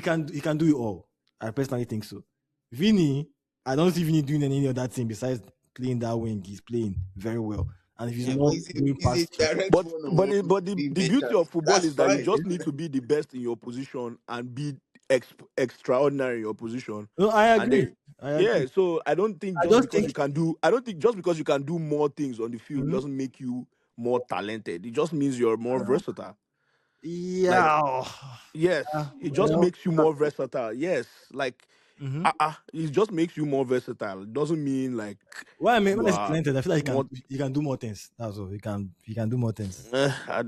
can do it all. I personally think so. Vinny, I don't see Vinny doing any other thing besides playing that wing. He's playing very well. And if he's yeah, but not doing he's a passes, direct one on one but being the better. beauty of football That's is that you fine. just need to be the best in your position and be extraordinary in your position. no, I And then agree. I agree. yeah, so I just think I don't think just because you can do more things on the field mhm, doesn't make you more talented. It just means you're more versatile. Like yeah. yes, it just Well, makes you more versatile. Yes, like mhm. it just makes you more versatile. It doesn't mean like Well, I mean, you when he's are talented, I feel like more. he can do more things. That's all. He can do more things. I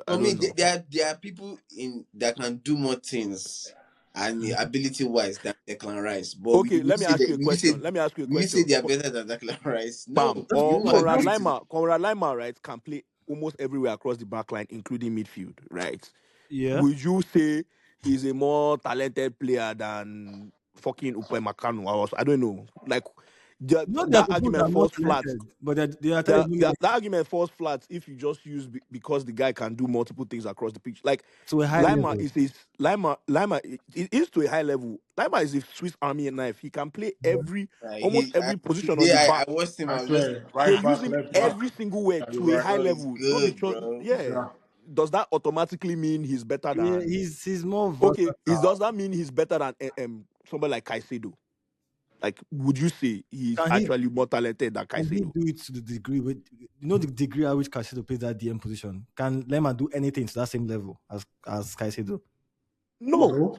For me, don't know. there are people in that can do more things and Mhm. ability wise than Declan Rice. But Okay, let me ask you a question. Let me ask you a will you say question. they are better than Declan Rice? Bam. No, Just, you Or won't no, Conrad just agree to. Lima. Conrad Lima, right, can play almost everywhere across the back line, including midfield, right? yeah. Would you say he's a more talented player than fucking Upamecano? I don't know. Like No, there are that people that argument are more falls flat. talented, but they are talented That argument falls flat if you just use because the guy can do multiple things across the pitch. Like to a high level. Lima it is to a high level. Lima is a Swiss Army knife. He can play Mhm. almost every position on Today the I back. watched him. I I was just like, swear, They right use back, him left back. every single way Yeah, you're to a right. high bro, he's level. No be good, sure. bro. Yeah. Yeah. Does that automatically mean he's better Yeah, than he's more okay? Does versatile. that mean he's better than somebody like Caicedo? Like, would you say he's Can he actually more talented than can he Caicedo? do it to the degree with the degree at which Caicedo plays that DM position? Can Lema do anything to that same level as Caicedo? No. No.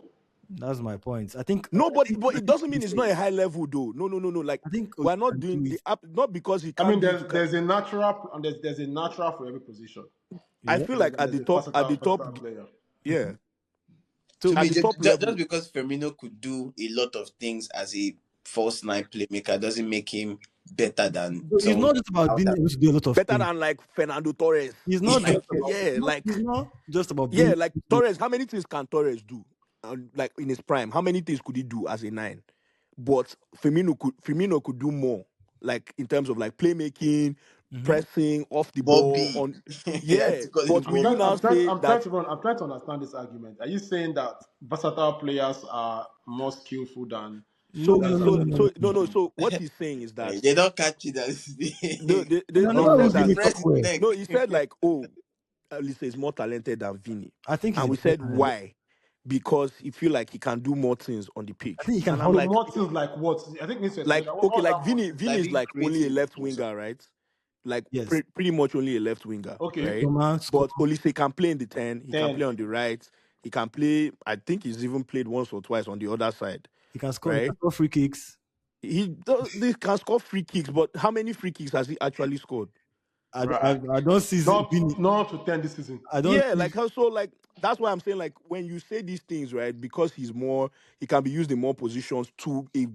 That's my point. No, but I it think doesn't mean it's Olise, not a high level though. No. Like I think Olise we're not can doing do the it. app not because he I mean, can't do it. there's a natural and there's a natural for every position. I Yeah. feel like And there's a at the versatile top, player. yeah, To So at me, the top just level, because Firmino could do a lot of things as a false nine playmaker doesn't make him better than it's someone not just about out being there. able to do a lot of better things. than like Fernando Torres. Like It's not just about yeah, being like Torres. How many things can Torres do? Like in his prime, how many things could he do as a nine? But Firmino could do more, like in terms of like playmaking, Mhm. pressing off the ball Bobby, on. I had Yeah, to call him but will you Bobby. now say that? I'm trying to understand this argument. Are you saying that versatile players are more skillful than No, players that play one No. position? So what he's saying is that They don't catch it as no, they No, no, said no. give that me talk press his well. neck. no, he said like, oh, Lisa is more talented than Vini, I think he's and a we better said talent. why? Because he feel like he can do more things on the I pitch, think he can and I'm hold. So like, more things like what? I think needs to explain like that. okay, What's like that more Vini, things? Vini Like is being like only a creative left also. winger, right? Like Yes, pretty much only a left winger, Okay. right? Coman score. But Olise can play in the 10, he can play 10. on the right, he can play. I think he's even played once or twice on the other side, He can score. He can right? score free kicks. They can score free kicks, but how many free kicks has he actually scored? Right. I don't see Vini. Not to 10 this season. I don't Yeah, see. like also like that's why I'm saying like when you say these things, right? Because he can be used in more positions to a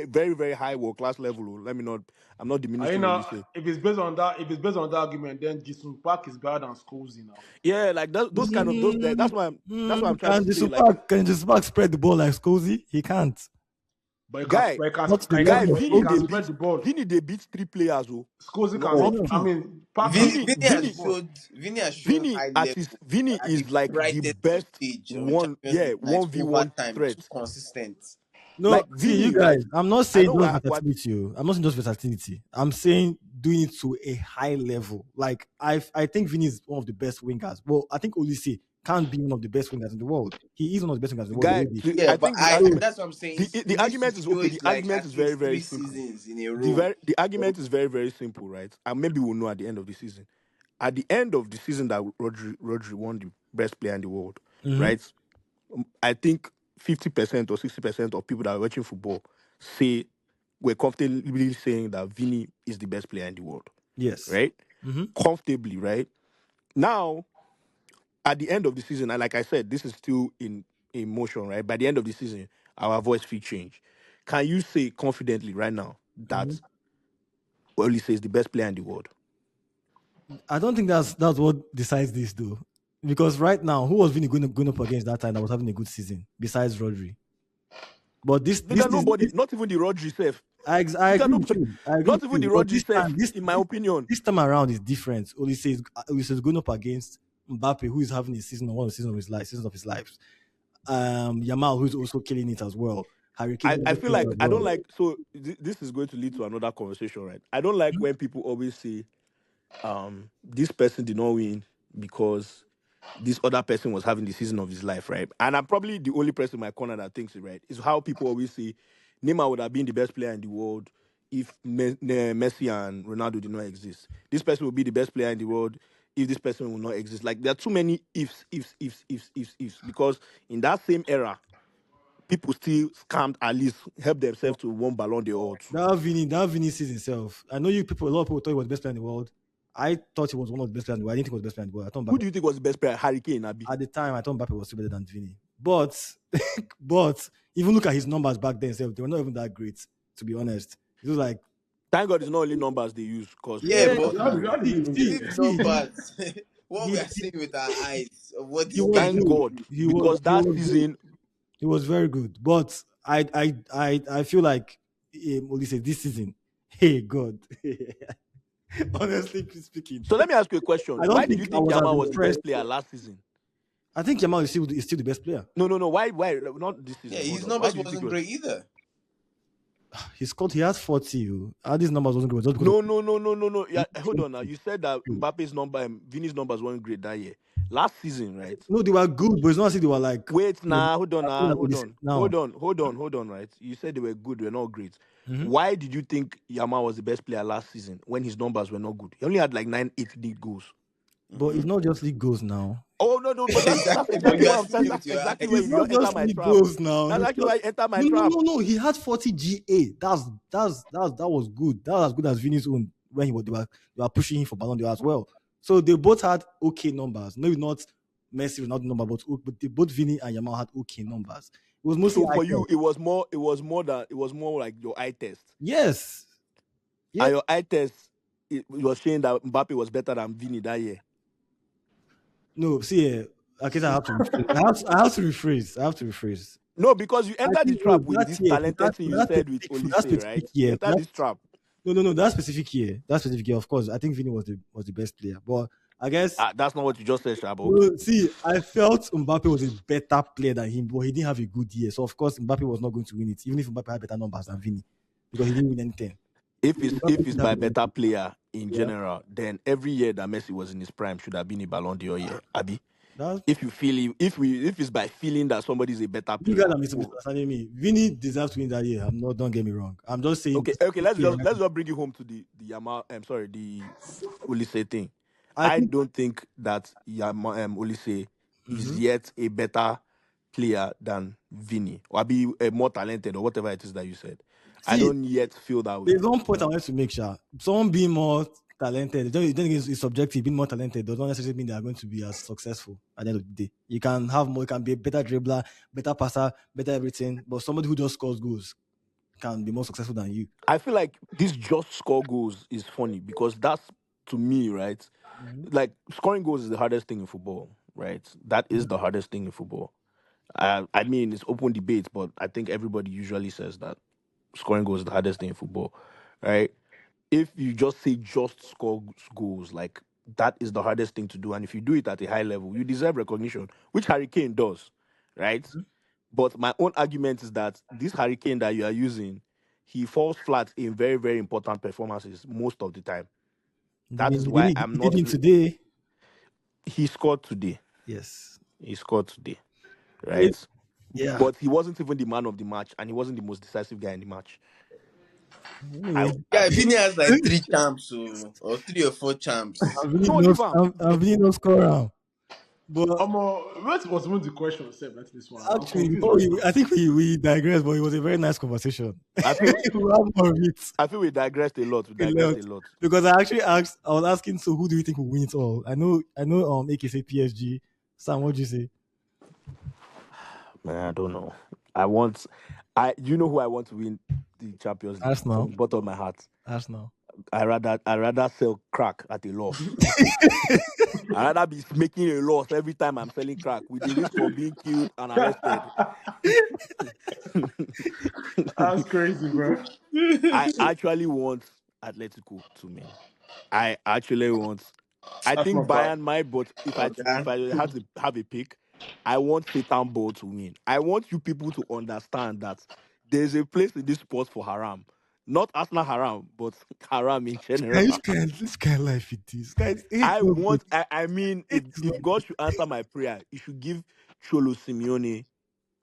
very very high world class level. Oh. Let me not. I'm not Are you diminishing know Olise. if it's based on that argument, then Jason Park is better than Scholes now. Yeah, like those kind of those. Mm, That's why I'm trying to say. Like, Can Zupac spread the ball like Scozy? He can't. guy, Not to the guy, level of He Scozy. can spread the ball. Vini they beat three players. Oh, Scholes no, can I not know. I two. mean Park can Vini has shown high level Vini at the is like the brightest of best stage of one. Champions Yeah, League nights over 1v1 time, too threat. consistent. No, Like see you Vini, guys. right? I'm not I saying know just what versatility. I'm not saying just versatility. I'm saying doing it to a high level. Like I think Vini is one of the best wingers. Well, I think Olise can't be one of the best wingers in the world. He is one of the best wingers in the world guy. already. Yeah, I but think the I argument. that's what I'm saying. He The needs to argument is show okay. it The like argument at is very, least very three simple. seasons in a row. The argument is very, very simple, right? And maybe we'll know at the end of the season. At the end of the season that Rodri won the best player in the world, Mhm. right? I think 50% or 60% of people that are watching football say we're comfortably saying that Vini is the best player in the world, Yes. right? Mm-hmm. Comfortably, right? Now, at the end of the season, and like I said, this is still in motion, right? By the end of the season, our voice fee change. Can you say confidently right now that Mm-hmm. Olise is the best player in the world? I don't think that's what decides this though, because right now, who was really going up against that time that was having a good season besides Rodri? But this There's is nobody, not even the Rodri self. I There's agree with nobody, you. I agree not with even the you. But Rodri self, in my opinion. this time around is different. Olise is going up against Mbappe, who is having a season, one of the seasons of his life. Yamal, who's also killing it as well. Harry Kane, who's I also feel killing it like as I don't well. like so this is going to lead to another conversation, right? I don't like when people always say this person did not win because this other person was having the season of his life, right? And I'm probably the only person in my corner that thinks it, right? It's how people always say Neymar would have been the best player in the world if Messi and Ronaldo did not exist. This person would be the best player in the world if this person will not exist. Like there are too many ifs. Because in that same era, people still scammed at least help themselves to one Ballon d'Or or two. That Vini sees himself. I know a lot of people thought he was the best player in the world. I thought he was one of the best players in the world. I didn't think he was the best player in the world. I thought Who Mbappe, do you think was the best player? Harry Kane, Abi? at the time, I thought Mbappe was still better than Vini. But but even look at his numbers back then, they were not even that great, to be honest. It was like, Thank God it's not only numbers they use because Yeah, yeah, people are but still How going. did he even get see, there? numbers. What we he, are seeing with our eyes of what he this was guy is Thank good. God because He that was good. season, He was very good. But I feel like Olise this season, hey God. Honestly speaking, so let me ask you a question. I Why don't did you think I think was as Yamal was the impressed. best player last season? I think Yamal is still the best player. No. Why not this Yeah, season? Hold his on. Why numbers did you think it wasn't was? great either. He has 40. Oh. How these numbers wasn't good just because No. Yeah, hold on now. of You said that Mbappe's number and Vini's numbers weren't great that year. Last season, right? no, they were good, but it's not as if they were like Wait, you know, nah, hold on, as good nah, as hold Olise on, now. right? You said they were good, they're not great. Mhm. Why did you think Yamal was the best player last season when his numbers were not good? He only had like 8 league goals. But it's not just league goals now. Oh no, but that's Exactly, but exactly you are what I'm saying. seeing That's with your exactly where It's eyes. you not enter just my league trap. goals now. That's It's actually why not, you enter my no, no, trap. no, no. He had 40 GA. That was good. That was as good as Vini's own when they were pushing him for Ballon d'Or as well. So they both had okay numbers. Maybe not Messi, not the number, but they, both Vini and Yamal had okay numbers. It was mostly So eye for you, test. it was more like your eye test. Yes. Yeah. And your eye test, it was showing that Mbappe was better than Vini that year. No, see, I guess I have to rephrase. I have to rephrase. No, because you I entered the think no, trap with that this year, talented thing you said with for that Olise, specific right? You year, entered this trap. no, that specific year, of course, I think Vini was the best player. But I guess That's not what you just said, Shabo. no, see, I felt Mbappe was a better player than him, but he didn't have a good year. So of course Mbappe was not going to win it, even if Mbappe had better numbers than Vini, because he didn't win anything. Mbappe If it's didn't have by anything. better player in Yeah. general, then every year that Messi was in his prime should have been a Ballon d'Or year, Abi. That's If you feel if it's by feeling that somebody is a better you guys player, are oh, misunderstanding me. Vini deserves to win that year. I'm not. Don't get me wrong. I'm just saying. okay, Yeah, let's just bring you home to the Yamal. I'm sorry, the Olise thing. I I think. don't think that Yamal Olise is Mhm. yet a better player than Vini, or be more talented, or whatever it is that you said. I See, don't yet feel that way. there's one point I wanted to make sure. Someone being more talented, then again, it's subjective. Being more talented does not necessarily mean they are going to be as successful at the end of the day. You can have more, you can be a better dribbler, better passer, better everything, but somebody who just scores goals can be more successful than you. I feel like this just score goals is funny because that's to me, right? Mhm. Like scoring goals is the hardest thing in football, right? That is the hardest thing in football. I mean, it's open debate, but I think everybody usually says that scoring goals is the hardest thing in football, right? If you just say just score goals, like that is the hardest thing to do, and if you do it at a high level, you deserve recognition, which Harry Kane does, right? But my own argument is that this Hurricane that you are using, he falls flat in very, very important performances most of the time. That is why I'm He did not. it today. He scored today. Yes. He scored today, It, right? yeah. But he wasn't even the man of the match, and he wasn't the most decisive guy in the match. Anyway, Guy, If Vini has like three champs, or 3 or 4 champs. I'm really no no, leave him, I'm really no score. But What was even the question, Seb? That's this one. I'm actually, confused before right now. I think we digress, but it was a very nice conversation. I feel We have more of it. we digressed a lot. We A digressed lot. a lot. Because I actually asked, I was asking, so who do you think will win it all? I know, AK say PSG. Sam, what do you say? Man, I don't know. I want you know who I want to win the Champions League from Arsenal. the bottom of my heart. Arsenal. I rather sell crack at a loss. I rather be making a loss every time I'm selling crack with the risk of being killed and arrested. That's crazy, bro. I actually want Atletico to win. I actually want. I That's think not bad. Bayern might, but if Okay. I had to have a pick, I want Satan Ball to win. I want you people to understand that there's a place in this sport for haram, not Arsenal haram, but haram in general. This kind of life it is. Guys, it's I not good. want. I mean, if It's not if God should answer my prayer, He should give Cholo Simeone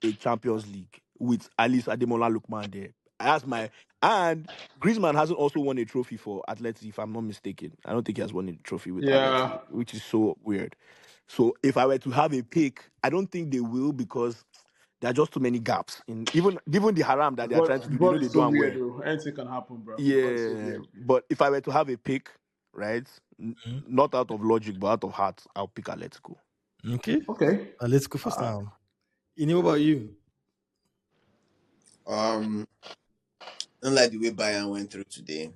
a Champions League with Alice Ademola Lookman there. That's my and Griezmann hasn't also won a trophy for Atleti, if I'm not mistaken. I don't think he has won a trophy with Yeah, Atleti, which is so weird. So if I were to have a pick, I don't think they will because there are just too many gaps in even the haram that they are trying to do. They know God they is do so them weird, well. though. Anything can happen, bro. God is so Yeah, weird. but if I were to have a pick, right, Mhm. not out of logic but out of heart, I'll pick Atletico. Okay. Okay. Let's go for Sam. You know about you? Um, unlike the way Bayern went through today.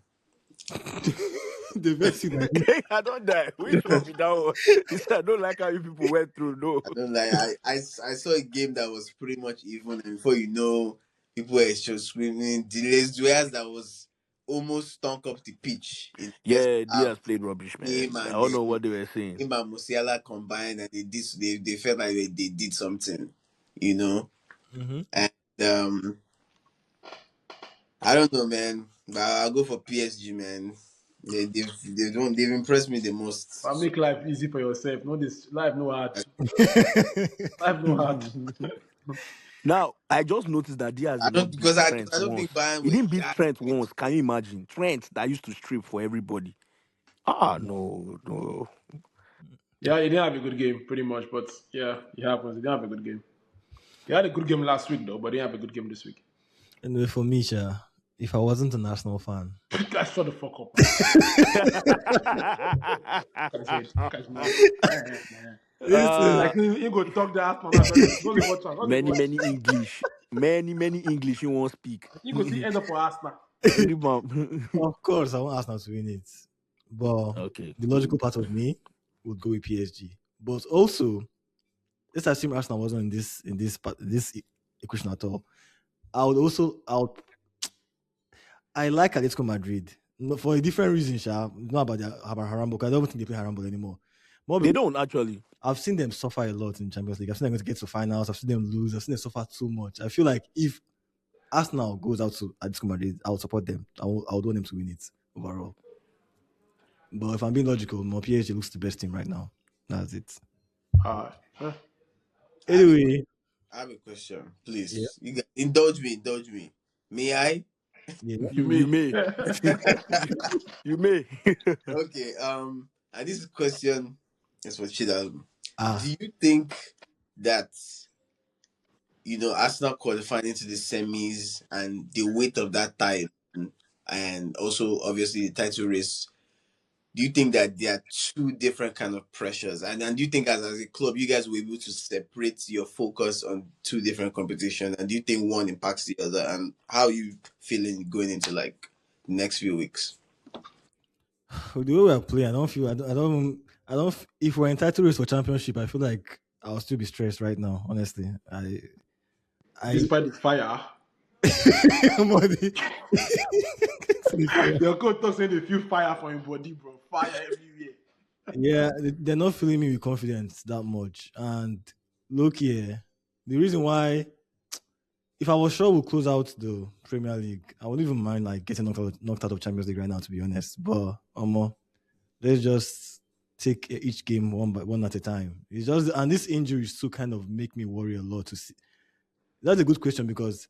The best thing I I don't die. Which one be that one? He said, I don't like how you people went through. No. I don't like. I saw a game that was pretty much even, and before you know, people were just screaming. Delays Duas that was almost stunk up the pitch in the first Yeah, half. Diaz played rubbish, Him man. I and don't know then what they were saying. him and Musiala combined, and they felt like they did something, you know. mm-hmm. And I don't know, man. But I'll go for PSG, man. They've impressed me the But most. So make life easy for yourself. No, this life no hard. Life no hard. Now, I just noticed that Diaz I did don't not beat because Trent I don't once. think Bayern He were didn't beat that Trent great. once. Can you imagine? Trent that used to strip for everybody. Ah, no, no. Yeah, he didn't have a good game, pretty much. But yeah, it happens. He didn't have a good game. He had a good game last week, though, but he didn't have a good game this week. Anyway, for me, Sha, if I wasn't an Arsenal fan, Guys, shut the fuck up, man. Guys, head. Guys, mad. Man. listen, uh, Like, you go talk the ass, man. Don't they watch, don't they many, watch. many English. Many English you won't speak. You go see end up for Arsenal. Rebound. of course, I want Arsenal to win it. But Okay. the logical part of me would go with PSG. But also, let's assume Arsenal wasn't in this equation at all. I like Atletico Madrid. No, for a different reason, Sha. Not about Haram, because I don't think they play Haram anymore. More They because don't actually. I've seen them suffer a lot in Champions League. I've seen them get to finals. I've seen them lose. I've seen them suffer too much. I feel like if Arsenal goes out to Atletico Madrid, I will support them. I would want them to win it overall. But if I'm being logical, my PSG looks the best team right now. That's it. Huh? I have a Anyway, I have a question, yeah, please. You guys, indulge me. May I? yeah. You You may. may. You may. Okay. And this question is for Chida. Do Ah, you think that Arsenal qualifying into the semis and the weight of that title, and also obviously the title race? Do you think that there are two different kind of pressures, and do you think as a club you guys were able to separate your focus on two different competitions, and do you think one impacts the other, and how are you feeling going into like the next few weeks? with the way we're playing, I don't feel. I don't. If we're entitled race for championship, I feel like I'll still be stressed right now. Honestly, I. Despite the fire, Somebody- your coach talks saying they feel fire for his body, bro. Fire everywhere. yeah, they're not filling me with confidence that much. And look here, the reason why, if I was sure we'll close out the Premier League, I wouldn't even mind like getting knocked out of Champions League right now, to be honest. But let's just take each game one at a time. It's just, and this injury still kind of make me worry a lot to see. That's a good question because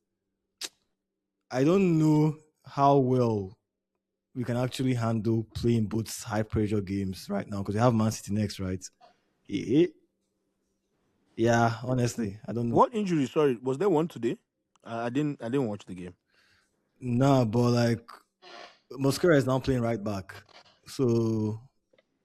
I don't know how well we can actually handle playing both high pressure games right now because we have Man City next, right? Yeah. Yeah, honestly, I don't know. What injury? Sorry, was there one today? I didn't watch the game. Nah, but like Mosquera is now playing right back, so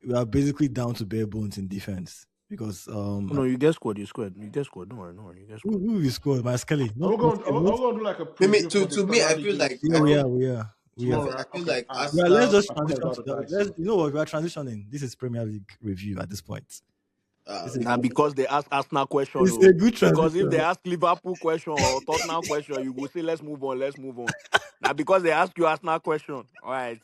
we are basically down to bare bones in defense because Oh no, you get squad. You squad. You get squad. Don't worry. No worry. You get squad. who is scored? My Skelly, Are we not going? Skelly, Are not we going to do like a Maybe preview for the to me, Premier I League feel games like yeah, I we tomorrow? are, we are, we are. Tomorrow, I right? feel Okay. like Ah, Yeah, let's Arsenal. just I thought transition about to the that. guys. Let's, you know what? We are transitioning. This is Premier League review at this point. This is Now Okay. because they ask Arsenal question, it's a oh, good because if they transition. ask Liverpool question or Tottenham question, you go say let's move on, let's move on. Now because they ask you Arsenal question, all right,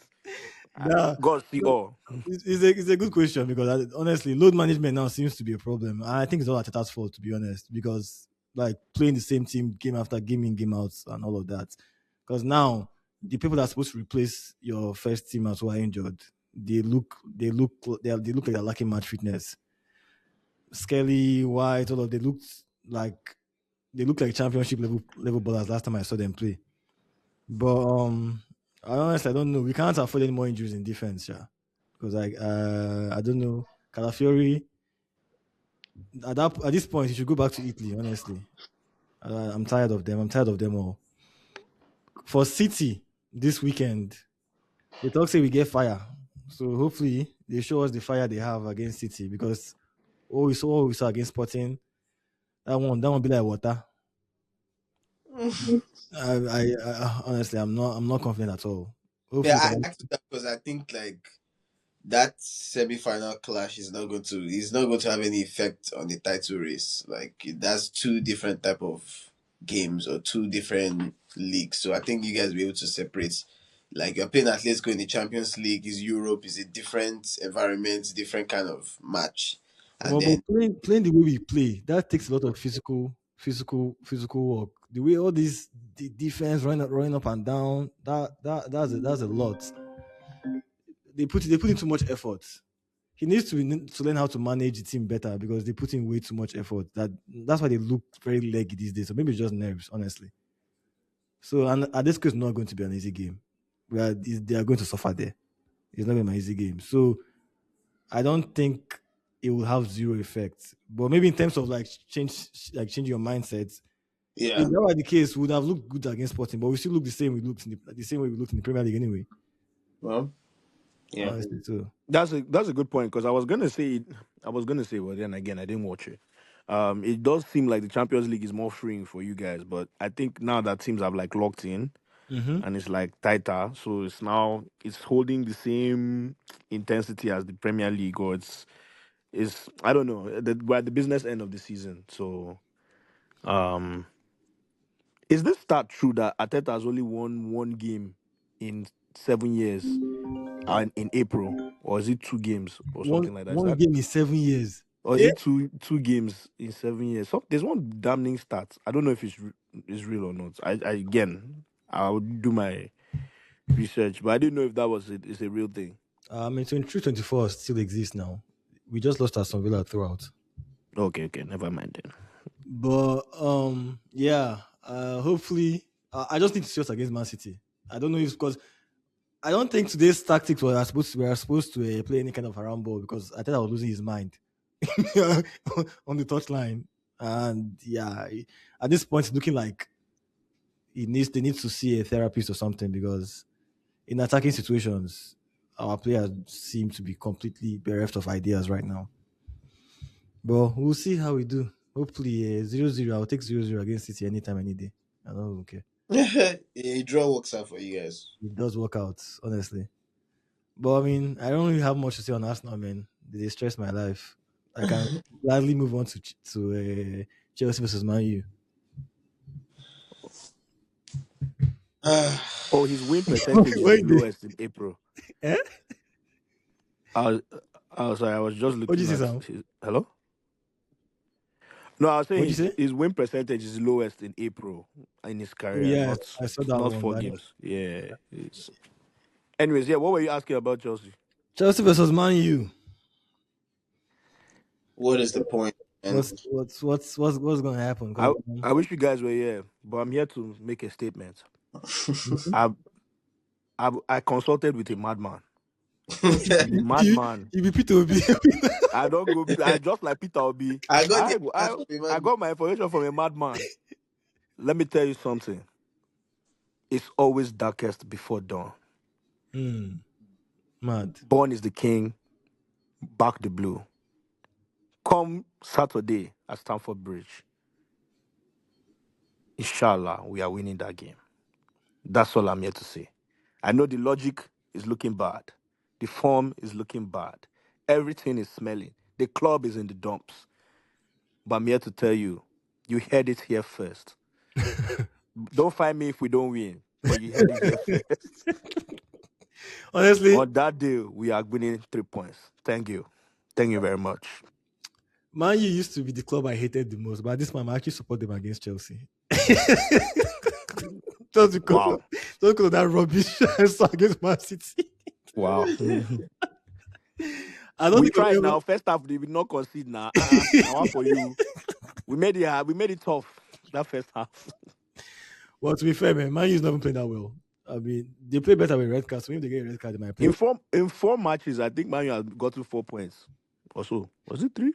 Yeah, God see all. it's a good question because honestly, load management now seems to be a problem. And I think it's all Arteta's fault, to be honest, because like playing the same team game after game in, game out, and all of that. Because now the people that are supposed to replace your first teamers who are injured, they look like they're lacking match fitness. Skelly, White, all of they like look like championship level ballers last time I saw them play. But I honestly I don't know. We can't afford any more injuries in defense, yeah. Because I don't know. Calafiori at this point he should go back to Italy, honestly. I'm tired of them. I'm tired of them all. For City this weekend, they talk say we get fire. So hopefully they show us the fire they have against City because all we saw against Sporting, that one be like water. I honestly, I'm not confident at all. Yeah, Hopefully, we I can. asked that because I think like that semi-final clash is not going to have any effect on the title race. Like that's two different type of games or two different leagues. So I think you guys will be able to separate. Like you're playing Atletico in the Champions League, is Europe, is a different environment, different kind of match. And Well, but then playing the way we play, that takes a lot of physical work. The way all these defense running up and down, that's a lot. They put in too much effort. He needs to learn how to manage the team better because they put in way too much effort. That's why they look very leggy these days. So maybe it's just nerves, honestly. So and Atletico is not going to be an easy game. They are going to suffer there. It's not going to be an easy game. So I don't think it will have zero effect. But maybe in terms of changing your mindset, if yeah, that were the case, we would have looked good against Sporting, but we still look the same. We looked the same way we looked in the Premier League anyway. well, yeah. Honestly, too. That's a good point because I was gonna say, well, then again, I didn't watch it. It does seem like the Champions League is more freeing for you guys, but I think now that teams have like locked in Mm-hmm. and it's like tighter, so it's holding the same intensity as the Premier League, or it's I don't know. We're at the business end of the season, so um, is this stat true that Arteta has only won one game in 7 years in April, or is it two games or One something like that? Is one that game in 7 years. or is Yeah. it two games in 7 years? There's one damning stat. I don't know if it's real or not. I again I would do my research, but I didn't know if that was it. It's a real thing. I mean, 23, 24 still exists now. We just lost Aston Villa throughout. Okay, okay, never mind then. But yeah. Hopefully, I just need to see us against Man City. I don't know if because I don't think today's tactics were supposed to play any kind of around ball because I thought I was losing his mind on the touchline. And yeah, at this point, it's looking like they need to see a therapist or something because in attacking situations, our players seem to be completely bereft of ideas right now. But we'll see how we do. Hopefully, 0-0. I'll take 0-0 against City anytime, any day. I don't care. A draw works out for you guys. It does work out, honestly. But I mean, I don't really have much to say on Arsenal, man. They stress my life. I can gladly move on to Chelsea versus Man U. Oh, his win percentage is the Wait, lowest in April. eh? I was, I was sorry, I was just What did looking you say, at Sam? his hello. No, I was saying What did you say? his win percentage is lowest in April in his Oh career, yes, I saw that not one. four games. Yeah. Anyways, yeah, what were you asking about Chelsea? Chelsea versus Man U. What is the point? And What's gonna happen? I Because I wish you guys were here, but I'm here to make a statement. I I consulted with a madman. You be you, madman. you be P2B. I don't go. I just like Peter Obi. I got the I answer I from a I man. got my information from a madman. Let me tell you something. It's always darkest before dawn. Mad. Born is the king. Back the blue. Come Saturday at Stamford Bridge. Inshallah, we are winning that game. That's all I'm here to say. I know the logic is looking bad. The form is looking bad. Everything is smelling. The club is in the dumps. But I'm here to tell you, you heard it here first. Don't find me if we don't win. But you heard it here first. Honestly, On that day, we are winning 3 points. Thank you. Thank you very much. Man U used to be the club I hated the most, but this time I actually support them against Chelsea. just because of, Wow. just because of that rubbish I saw against Man City. Wow. I don't We think I've tried ever. now. First half, they did not concede now. Now one for you. We made it hard. We made it tough that first half. Well, to be fair, man, Man U's never played that well. I mean, they play better with red cards. So if they get a red card, they might play. In four matches, I think Man U has gotten 4 points. Or so. Was it 3?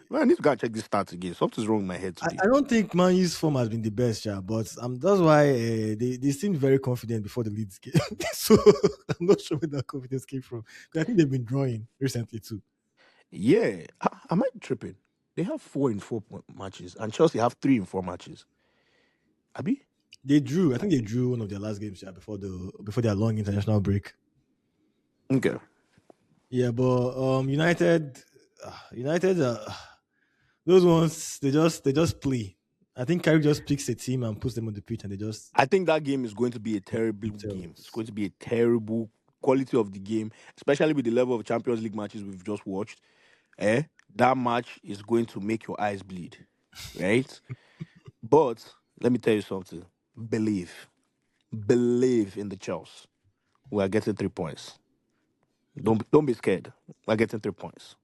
Man, I need to go and check this stats again. Something's wrong with my head today. I don't think Man U's form has been the best, yeah, but that's why they seemed very confident before the Leeds game. So I'm not sure where that confidence came from. 'Cause I think they've been drawing recently too. Yeah. Am I tripping? They have 4 in 4 matches, and Chelsea have 3 in 4 matches. Abi? They drew. I think they drew one of their last games, yeah, before their long international break. Okay. Yeah, but United, those ones they just play. I think Carrick just picks a team and puts them on the pitch, and they just I think that game is going to be a terrible game. It's themselves. going to be a terrible quality of the game, especially with the level of Champions League matches we've just watched. That match is going to make your eyes bleed, right? But let me tell you something. Believe, believe in the Chelsea. We are getting 3 points. Don't be scared. We're getting 3 points.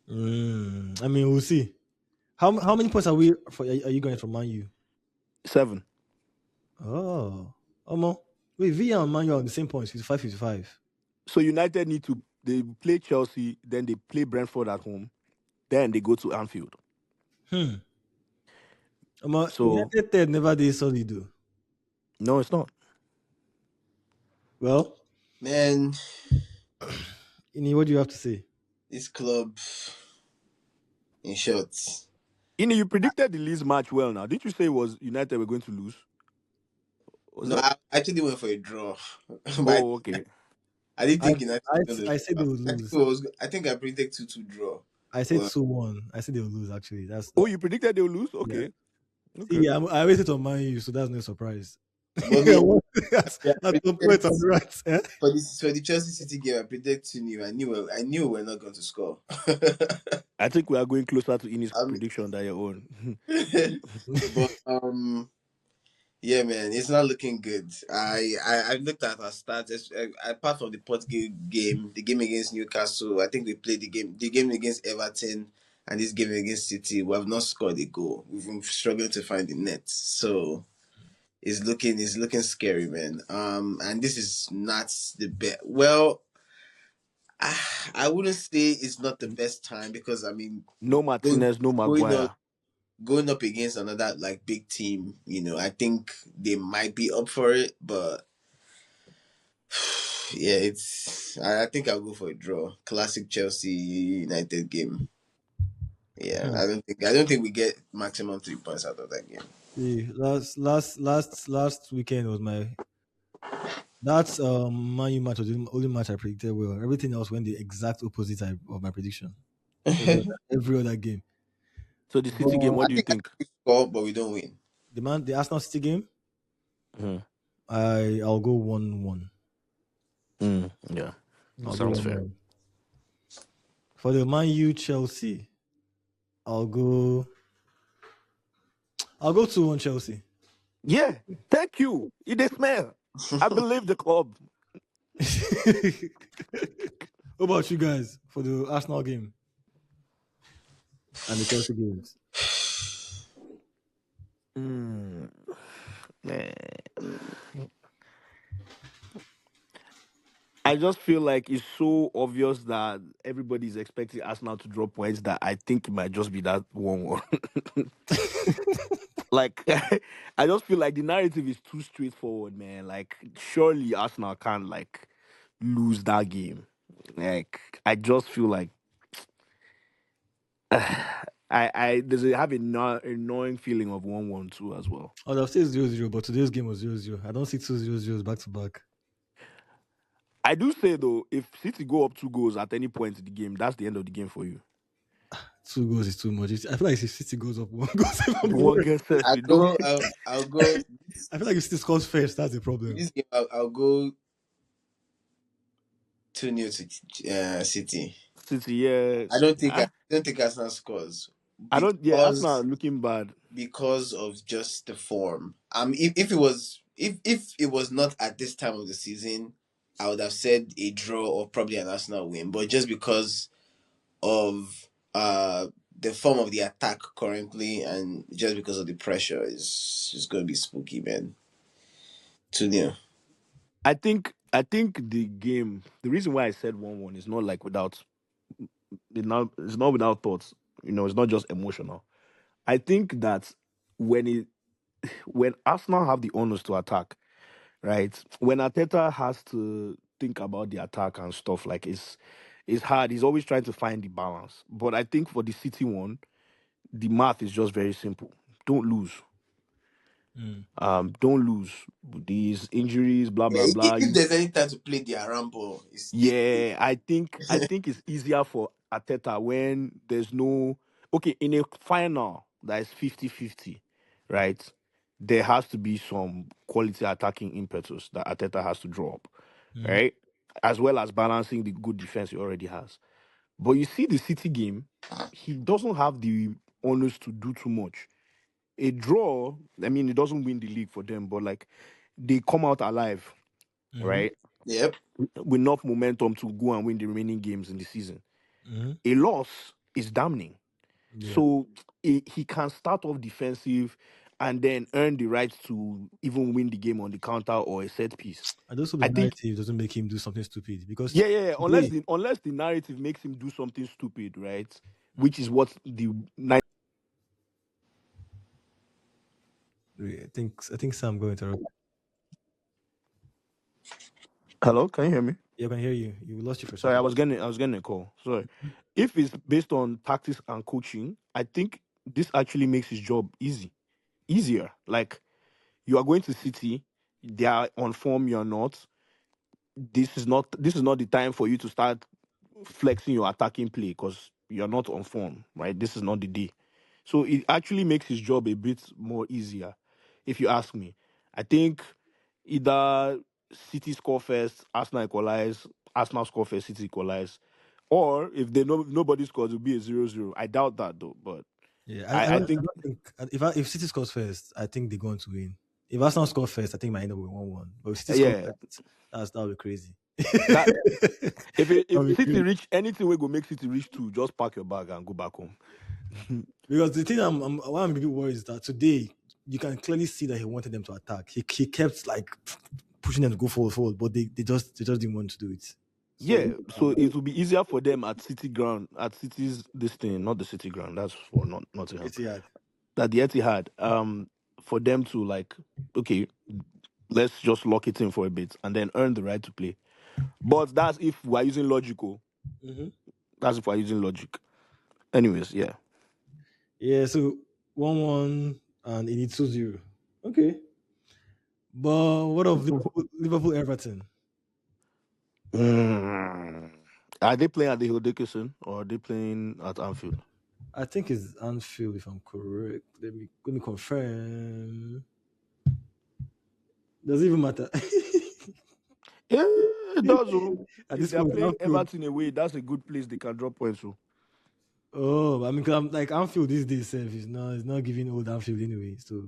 I mean, we'll see. How many points are you going from Man U? 7. Oh, Omo. Wait, Villa and Man U are on the same points, 55, 55. So United need to they play Chelsea, then they play Brentford at home, then they go to Anfield. Hmm. Omo, So United third never did solid though. no, it's not. Well, Man, Ini, what do you have to say? this club, in short. You predicted the Leeds match well now. Didn't you say it was United were going to lose? Was No, that? I actually went for a draw. But Oh, okay. I didn't I think United I, was gonna I said they draw. would I think lose. I think I predicted 2-2 draw. I said But 2-1. I said they would lose. Actually, that's Oh, you predicted they'll lose? yeah. Okay. Okay. See, I waited on Man U, so that's no surprise. but me, at yeah, I some predicted point, I'm right. Eh? for the Chelsea City game, I predicted 2-0. I knew we were not going to score. I think we are going closer to Ini's I prediction than your own. but yeah, man, it's not looking good. I looked at our stats. Apart from the game, the game against Newcastle, I think we played the game against Everton, and this game against City. We have not scored a goal. We've been struggling to find the net. So it's looking scary, man. And this is not the best. Well, I wouldn't say it's not the best time because I mean, No going Martinez, no going up Maguire. going up against another like big team, I think they might be up for it, but yeah, I think I'll go for a draw. Classic Chelsea United game. Yeah, Hmm. I don't think we get maximum 3 points out of that game. See, last weekend was my that's Man U match was the only match I predicted well. Everything else went the exact opposite of my prediction. Every other game. So the City game, But what I do you think think? we score, but we don't win. the Arsenal City game, Mhm. I'll go 1-1. Yeah, I'll go sounds one fair. one. For the Man U Chelsea, I'll go I'll go 2-1 Chelsea. Yeah, thank you. It is smell. I believe the club. What about you guys for the Arsenal game and the Chelsea games? Mm, eh, I just feel like it's so obvious that everybody's expecting Arsenal to drop points that I think it might just be that 1-1. Like, I just feel like the narrative is too straightforward, man. Like, surely Arsenal can't like lose that game. Like, I just feel like I have a annoying feeling of 1-1 too as well. I'd have said 0-0, but today's game was 0-0. I don't see 2-0-0s back to back. I do say though, if City go up 2 goals at any point in the game, that's the end of the game for you. 2 goals is too much. I feel like if City goes up 1 goal, even One worse. game self, I'll you know. go. I'll go. I feel like if City scores first, that's the In problem. this game, I'll go 2-0 to City. City, yeah. I don't think Arsenal scores I don't. Yeah, Arsenal are because looking bad. of just the form. If it was if it was not at this time of the season, I would have said a draw or probably an Arsenal win. But just because of the form of the attack currently, and just because of the pressure, is going to be spooky, man. 2-0. I think the game. The reason why I said 1-1 is not like without. It's not without thoughts. It's not just emotional. I think that when it when Arsenal have the honors to attack, right? When Arteta has to think about the attack and stuff, like it's hard. He's always trying to find the balance. But I think for the City one, the math is just very simple. Don't lose. Mm. Don't lose. These injuries, blah blah blah. If there's any time to play the Arambo, it's Yeah, I think it's easier for Arteta when there's no okay in a final that is 50-50, right? There has to be some quality attacking impetus that Arteta has to draw up, Mm. right? As well as balancing the good defense he already has. But you see the City game, he doesn't have the honors to do too much. A draw, I mean, it doesn't win the league for them, but like they come out alive, Mm-hmm. right? yep. With enough momentum to go and win the remaining games in the season. Mm-hmm. A loss is damning. Yeah. So he can start off defensive and then earn the right to even win the game on the counter or a set piece. And also the I think, narrative doesn't make him do something stupid because yeah, yeah, yeah. Unless today, the narrative makes him do something stupid, right? Which is what the I think Sam going to interrupt. hello, can you hear me? Yeah, I can hear you. You lost you for a Sorry, second. I was getting a call. Sorry. If it's based on tactics and coaching, I think this actually makes his job easier. Like you are going to City, they are on form, you're not. This is not the time for you to start flexing your attacking play because you're not on form, right? This is not the day. So it actually makes his job a bit more easier, if you ask me. I think either City score first, Arsenal equalize, Arsenal score first, City equalize. Or if they know nobody scores, it'll be a 0-0. I doubt that though, but Yeah, I I think don't think if City scores first, I think they're going to win. If Arsenal score first, I think it might end up with 1-1. But if City score yeah, first, that'll be crazy. that if That'll be City crazy. reach anything, we go make City reach two. Just pack your bag and go back home. Because the thing why I'm a bit worried is that today you can clearly see that he wanted them to attack. He kept like pushing them to go forward, but they just didn't want to do it. So Yeah, so it will be easier for them at City ground, at City's this thing, not the City ground. That's for not Nottingham. it's hard. That the Etihad, for them to like, okay, let's just lock it in for a bit and then earn the right to play. But that's if we're using logical. Mm-hmm. That's if we're using logic. Anyways, yeah. Yeah, so 1-1 and it needs 2-0. Okay. But what of Liverpool Everton? Mm. Are they playing at the Hill Dickinson or are they playing at Anfield? I think it's Anfield if I'm correct. Let me confirm. Does it even matter? Yeah, it does. Oh. At If this they are point, playing Anfield. Everton away, that's a good place they can drop points. Oh. Oh, I mean, 'cause I'm like Anfield these days, it's not giving old Anfield anyway. So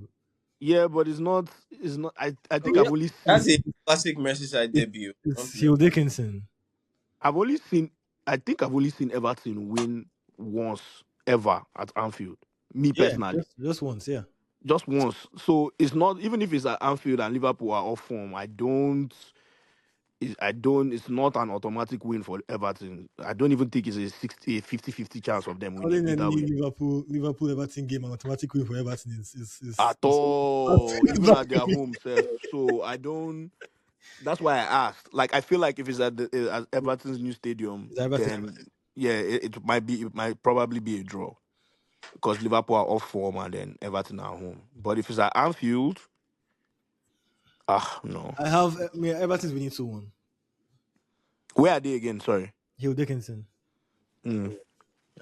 Yeah, but it's not. It's not. I oh think yeah, I've only That's seen. a classic Merseyside debut. Don't it's play. Hill Dickinson. I've only seen. I think I've only seen Everton win once ever at Anfield. Me Yeah, personally, just once. Yeah, just once. So it's not even if it's at Anfield and Liverpool are off form. I don't. I don't. It's not an automatic win for Everton. I don't even think it's a 60, 50-50 chance of them winning Calling either any way. Liverpool Everton game an automatic win for Everton At all, is even at their blasphemy. home self. So I don't. That's why I asked. Like I feel like if it's at Everton's new stadium, Is Everton? then yeah, it might probably be a draw because Liverpool are off form and then Everton are home. But if it's at Anfield, no. Everton's winning 2-1. Where are they again? Sorry. Hill Dickinson. Mm,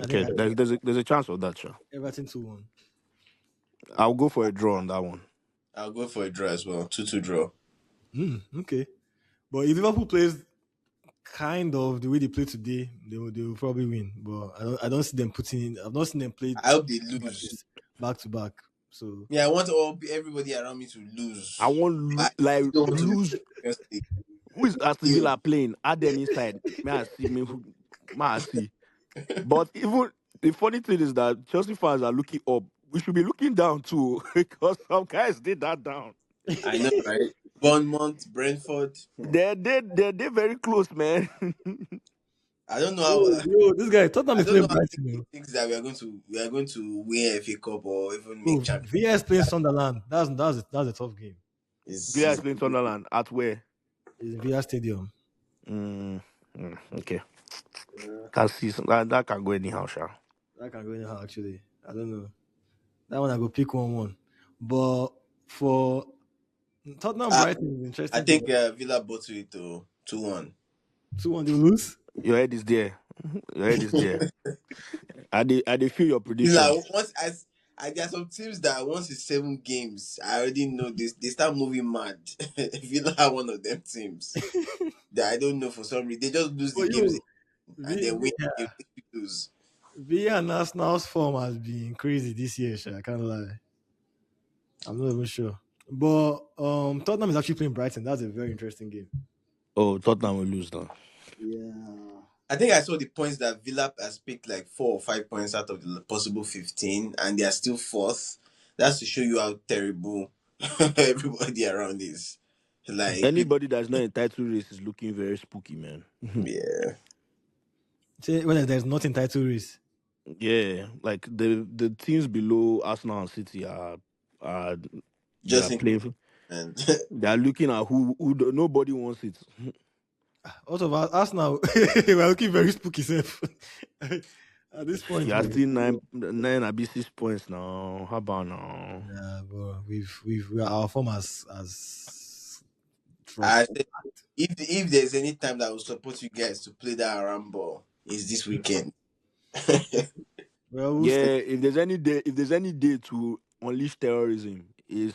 I think okay, there's a chance of that, sure. Everton 2-1. I'll go for a draw on that one. I'll go for a draw as well. 2-2 draw. Okay. But if Liverpool plays kind of the way they play today, they will probably win. But I don't see them putting in. I've not seen them play I hope they like lose. this back to back. So Yeah, I want everybody around me to I lose. want I like don't want to lose lose. the Champions League. Who is Aston Still. Villa playing? Add them inside. May I see. But even the funny thing is that Chelsea fans are looking up. We should be looking down too because some guys did that down. I know, right? Bournemouth, Brentford. They're very close, man. I don't know how. yo, this guy Tottenham I is don't playing know how Brighton. he thinks that we are going to win FA Cup or even make Bro, champions. VS playing Sunderland. That's a tough game. Is Villa is is playing Sunderland at where? It's in VS Stadium. Okay, Yeah, can see that can go anyhow, sure. that can go anyhow. Actually, I don't know. That one I go pick 1-1. But for Tottenham I, Brighton is I interesting to think watch. Villa bottled it to 2-1. 2-1 they will lose. Your head is there. Your head is there. I feel your It's prediction. like there are some teams that once it's 7 games, I already know this. They start moving mad. Villa are one of them teams that I don't know for some reason they just lose the For games you, and V, then win the games they lose. Villa and Arsenal's form has been crazy this year. Sha, I can't lie. I'm not even sure. But Tottenham is actually playing Brighton. That's a very interesting game. Oh, Tottenham will lose now. Yeah. I think I saw the points that Villa has picked like 4 or 5 points out of the possible 15, and they are still fourth. That's to show you how terrible everybody around is. Like people, Anybody that's not in title race is looking very spooky, man. yeah. Say when there's nothing title race. Yeah, like the teams below Arsenal and City are they Just are think, playing. and They are looking at nobody wants it. Also, Arsenal, we're looking very spooky, safe. At this point, You are bro. still nine abi 6 points now. How about now? Yeah, bro. Our form has dropped. I said, if there's any time that I will support you guys to play that around ball, is this weekend. Well, we'll see. Yeah, if there's any day to unleash terrorism, is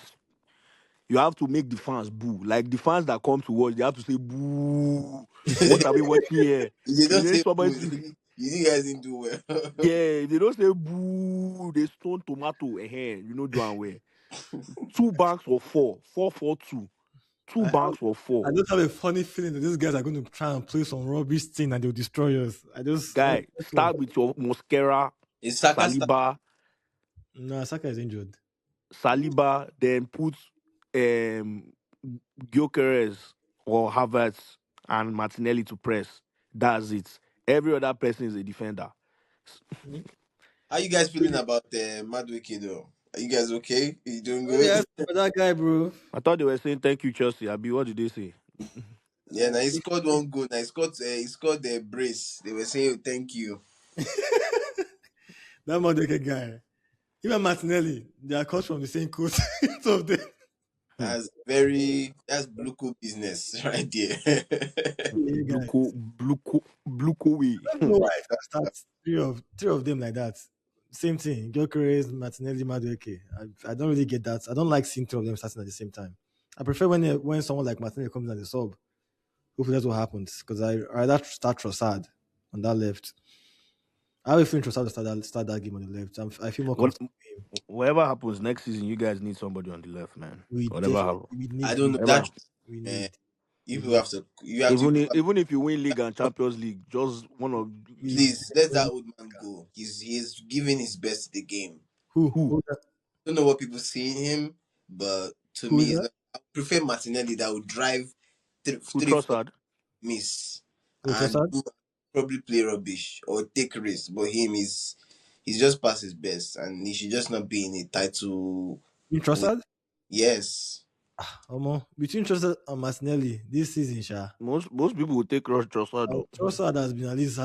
you have to make the fans boo. Like the fans that come to watch, they have to say boo. What are we watching here? If they If don't there's say somebody, boo, you guys didn't do well. yeah, if they don't say boo, they stone tomato ahead. You know, do and where 2 banks or 4, 4, 4, 2, two I, banks or I four. just have a funny feeling that these guys are going to try and play some rubbish thing and they'll destroy us. Guy, start with your Mosquera, It's Saka start. No, Saka is injured. Then put um Gyökeres or Havertz and Martinelli to press. That's it. Every other person is a defender. How you guys feeling about Madueke though? Are you guys okay? You doing Oh, good? yes, for that guy, bro. I thought they were saying thank you, Chelsea. Abi, what did they say? Yeah, now he scored one goal. Now he scored the brace. They were saying thank you. That Madueke guy. Even Martinelli, they are cut from the same coat. Two of them. Hmm. That's blue coat business right there. Yeah, guy. Bluko way. I don't know why I start three of them like that. Same thing. Gyökeres, Martinelli, Madueke. I don't really get that. I don't like seeing three of them starting at the same time. I prefer when someone like Martinelli comes in as a sub. Hopefully that's what happens. Because I rather start Trossard on that left. I have a feeling Trossard will start that game on the left. I feel more What, comfortable with him. whatever happens next season, you guys need somebody on the left, man. We Whatever definitely happens. we I need don't we, know Whatever. that. we Uh, need we if you need have to, you have to Even if you win league and Champions League, just one of we please let that definitely old man go. He's giving his best to the game. who who who's that? Don't know what people see in him, but to Who's me, that? I prefer Martinelli that would drive who three four Trossard. miss Oh, and Trossard? do probably play rubbish or take risks. But him is he's just past his best, and he should just not be in a title In win. Trossard? Yes. Between Trossard and Martinelli this season, Sha. Most people would take Rush Trossard though. Trossard has been at least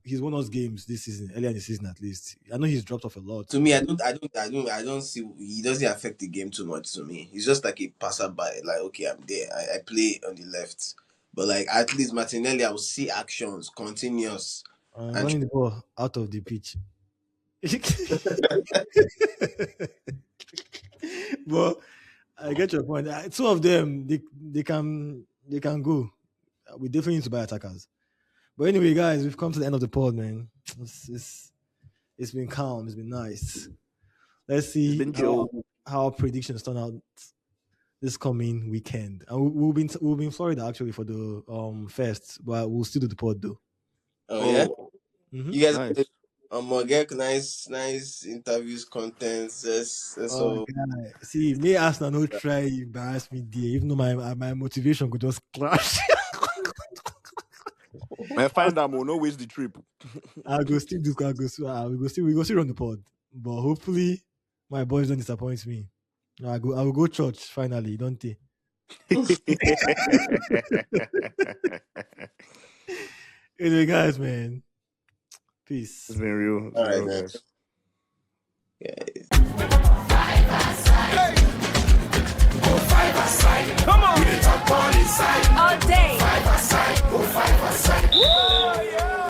he's won us games this season, earlier in the season at least. I know he's dropped off a lot, To me, but I don't see he doesn't affect the game too much to me. He's just like a passerby. Like, okay, I'm there. I play on the left. But like at least Martinelli, I will see actions, continuous. And running the ball out of the pitch. But I get your point. Two of them, they can go. We definitely need to buy attackers. But anyway, guys, we've come to the end of the pod, man. It's been calm. It's been nice. Let's It's see been chill. how our predictions turn out this coming weekend. And we'll be in Florida actually for the fest, but we'll still do the pod though. oh yeah, Mm-hmm. you guys Nice. get nice interviews, contents. That's Oh, all. guy. See, may Arsenal no try embarrass me there, even though my motivation could just clash. I find out more, no waste the trip. I go still do. We go still run the pod, but hopefully my boys don't disappoint me. I will go church finally, don't they? Anyway, guys, man, peace. It's been real. It's All been right, real, man. guys. Yeah. Come on. We talk ball inside. All day. 5 aside, go 5 aside. Woo, yeah.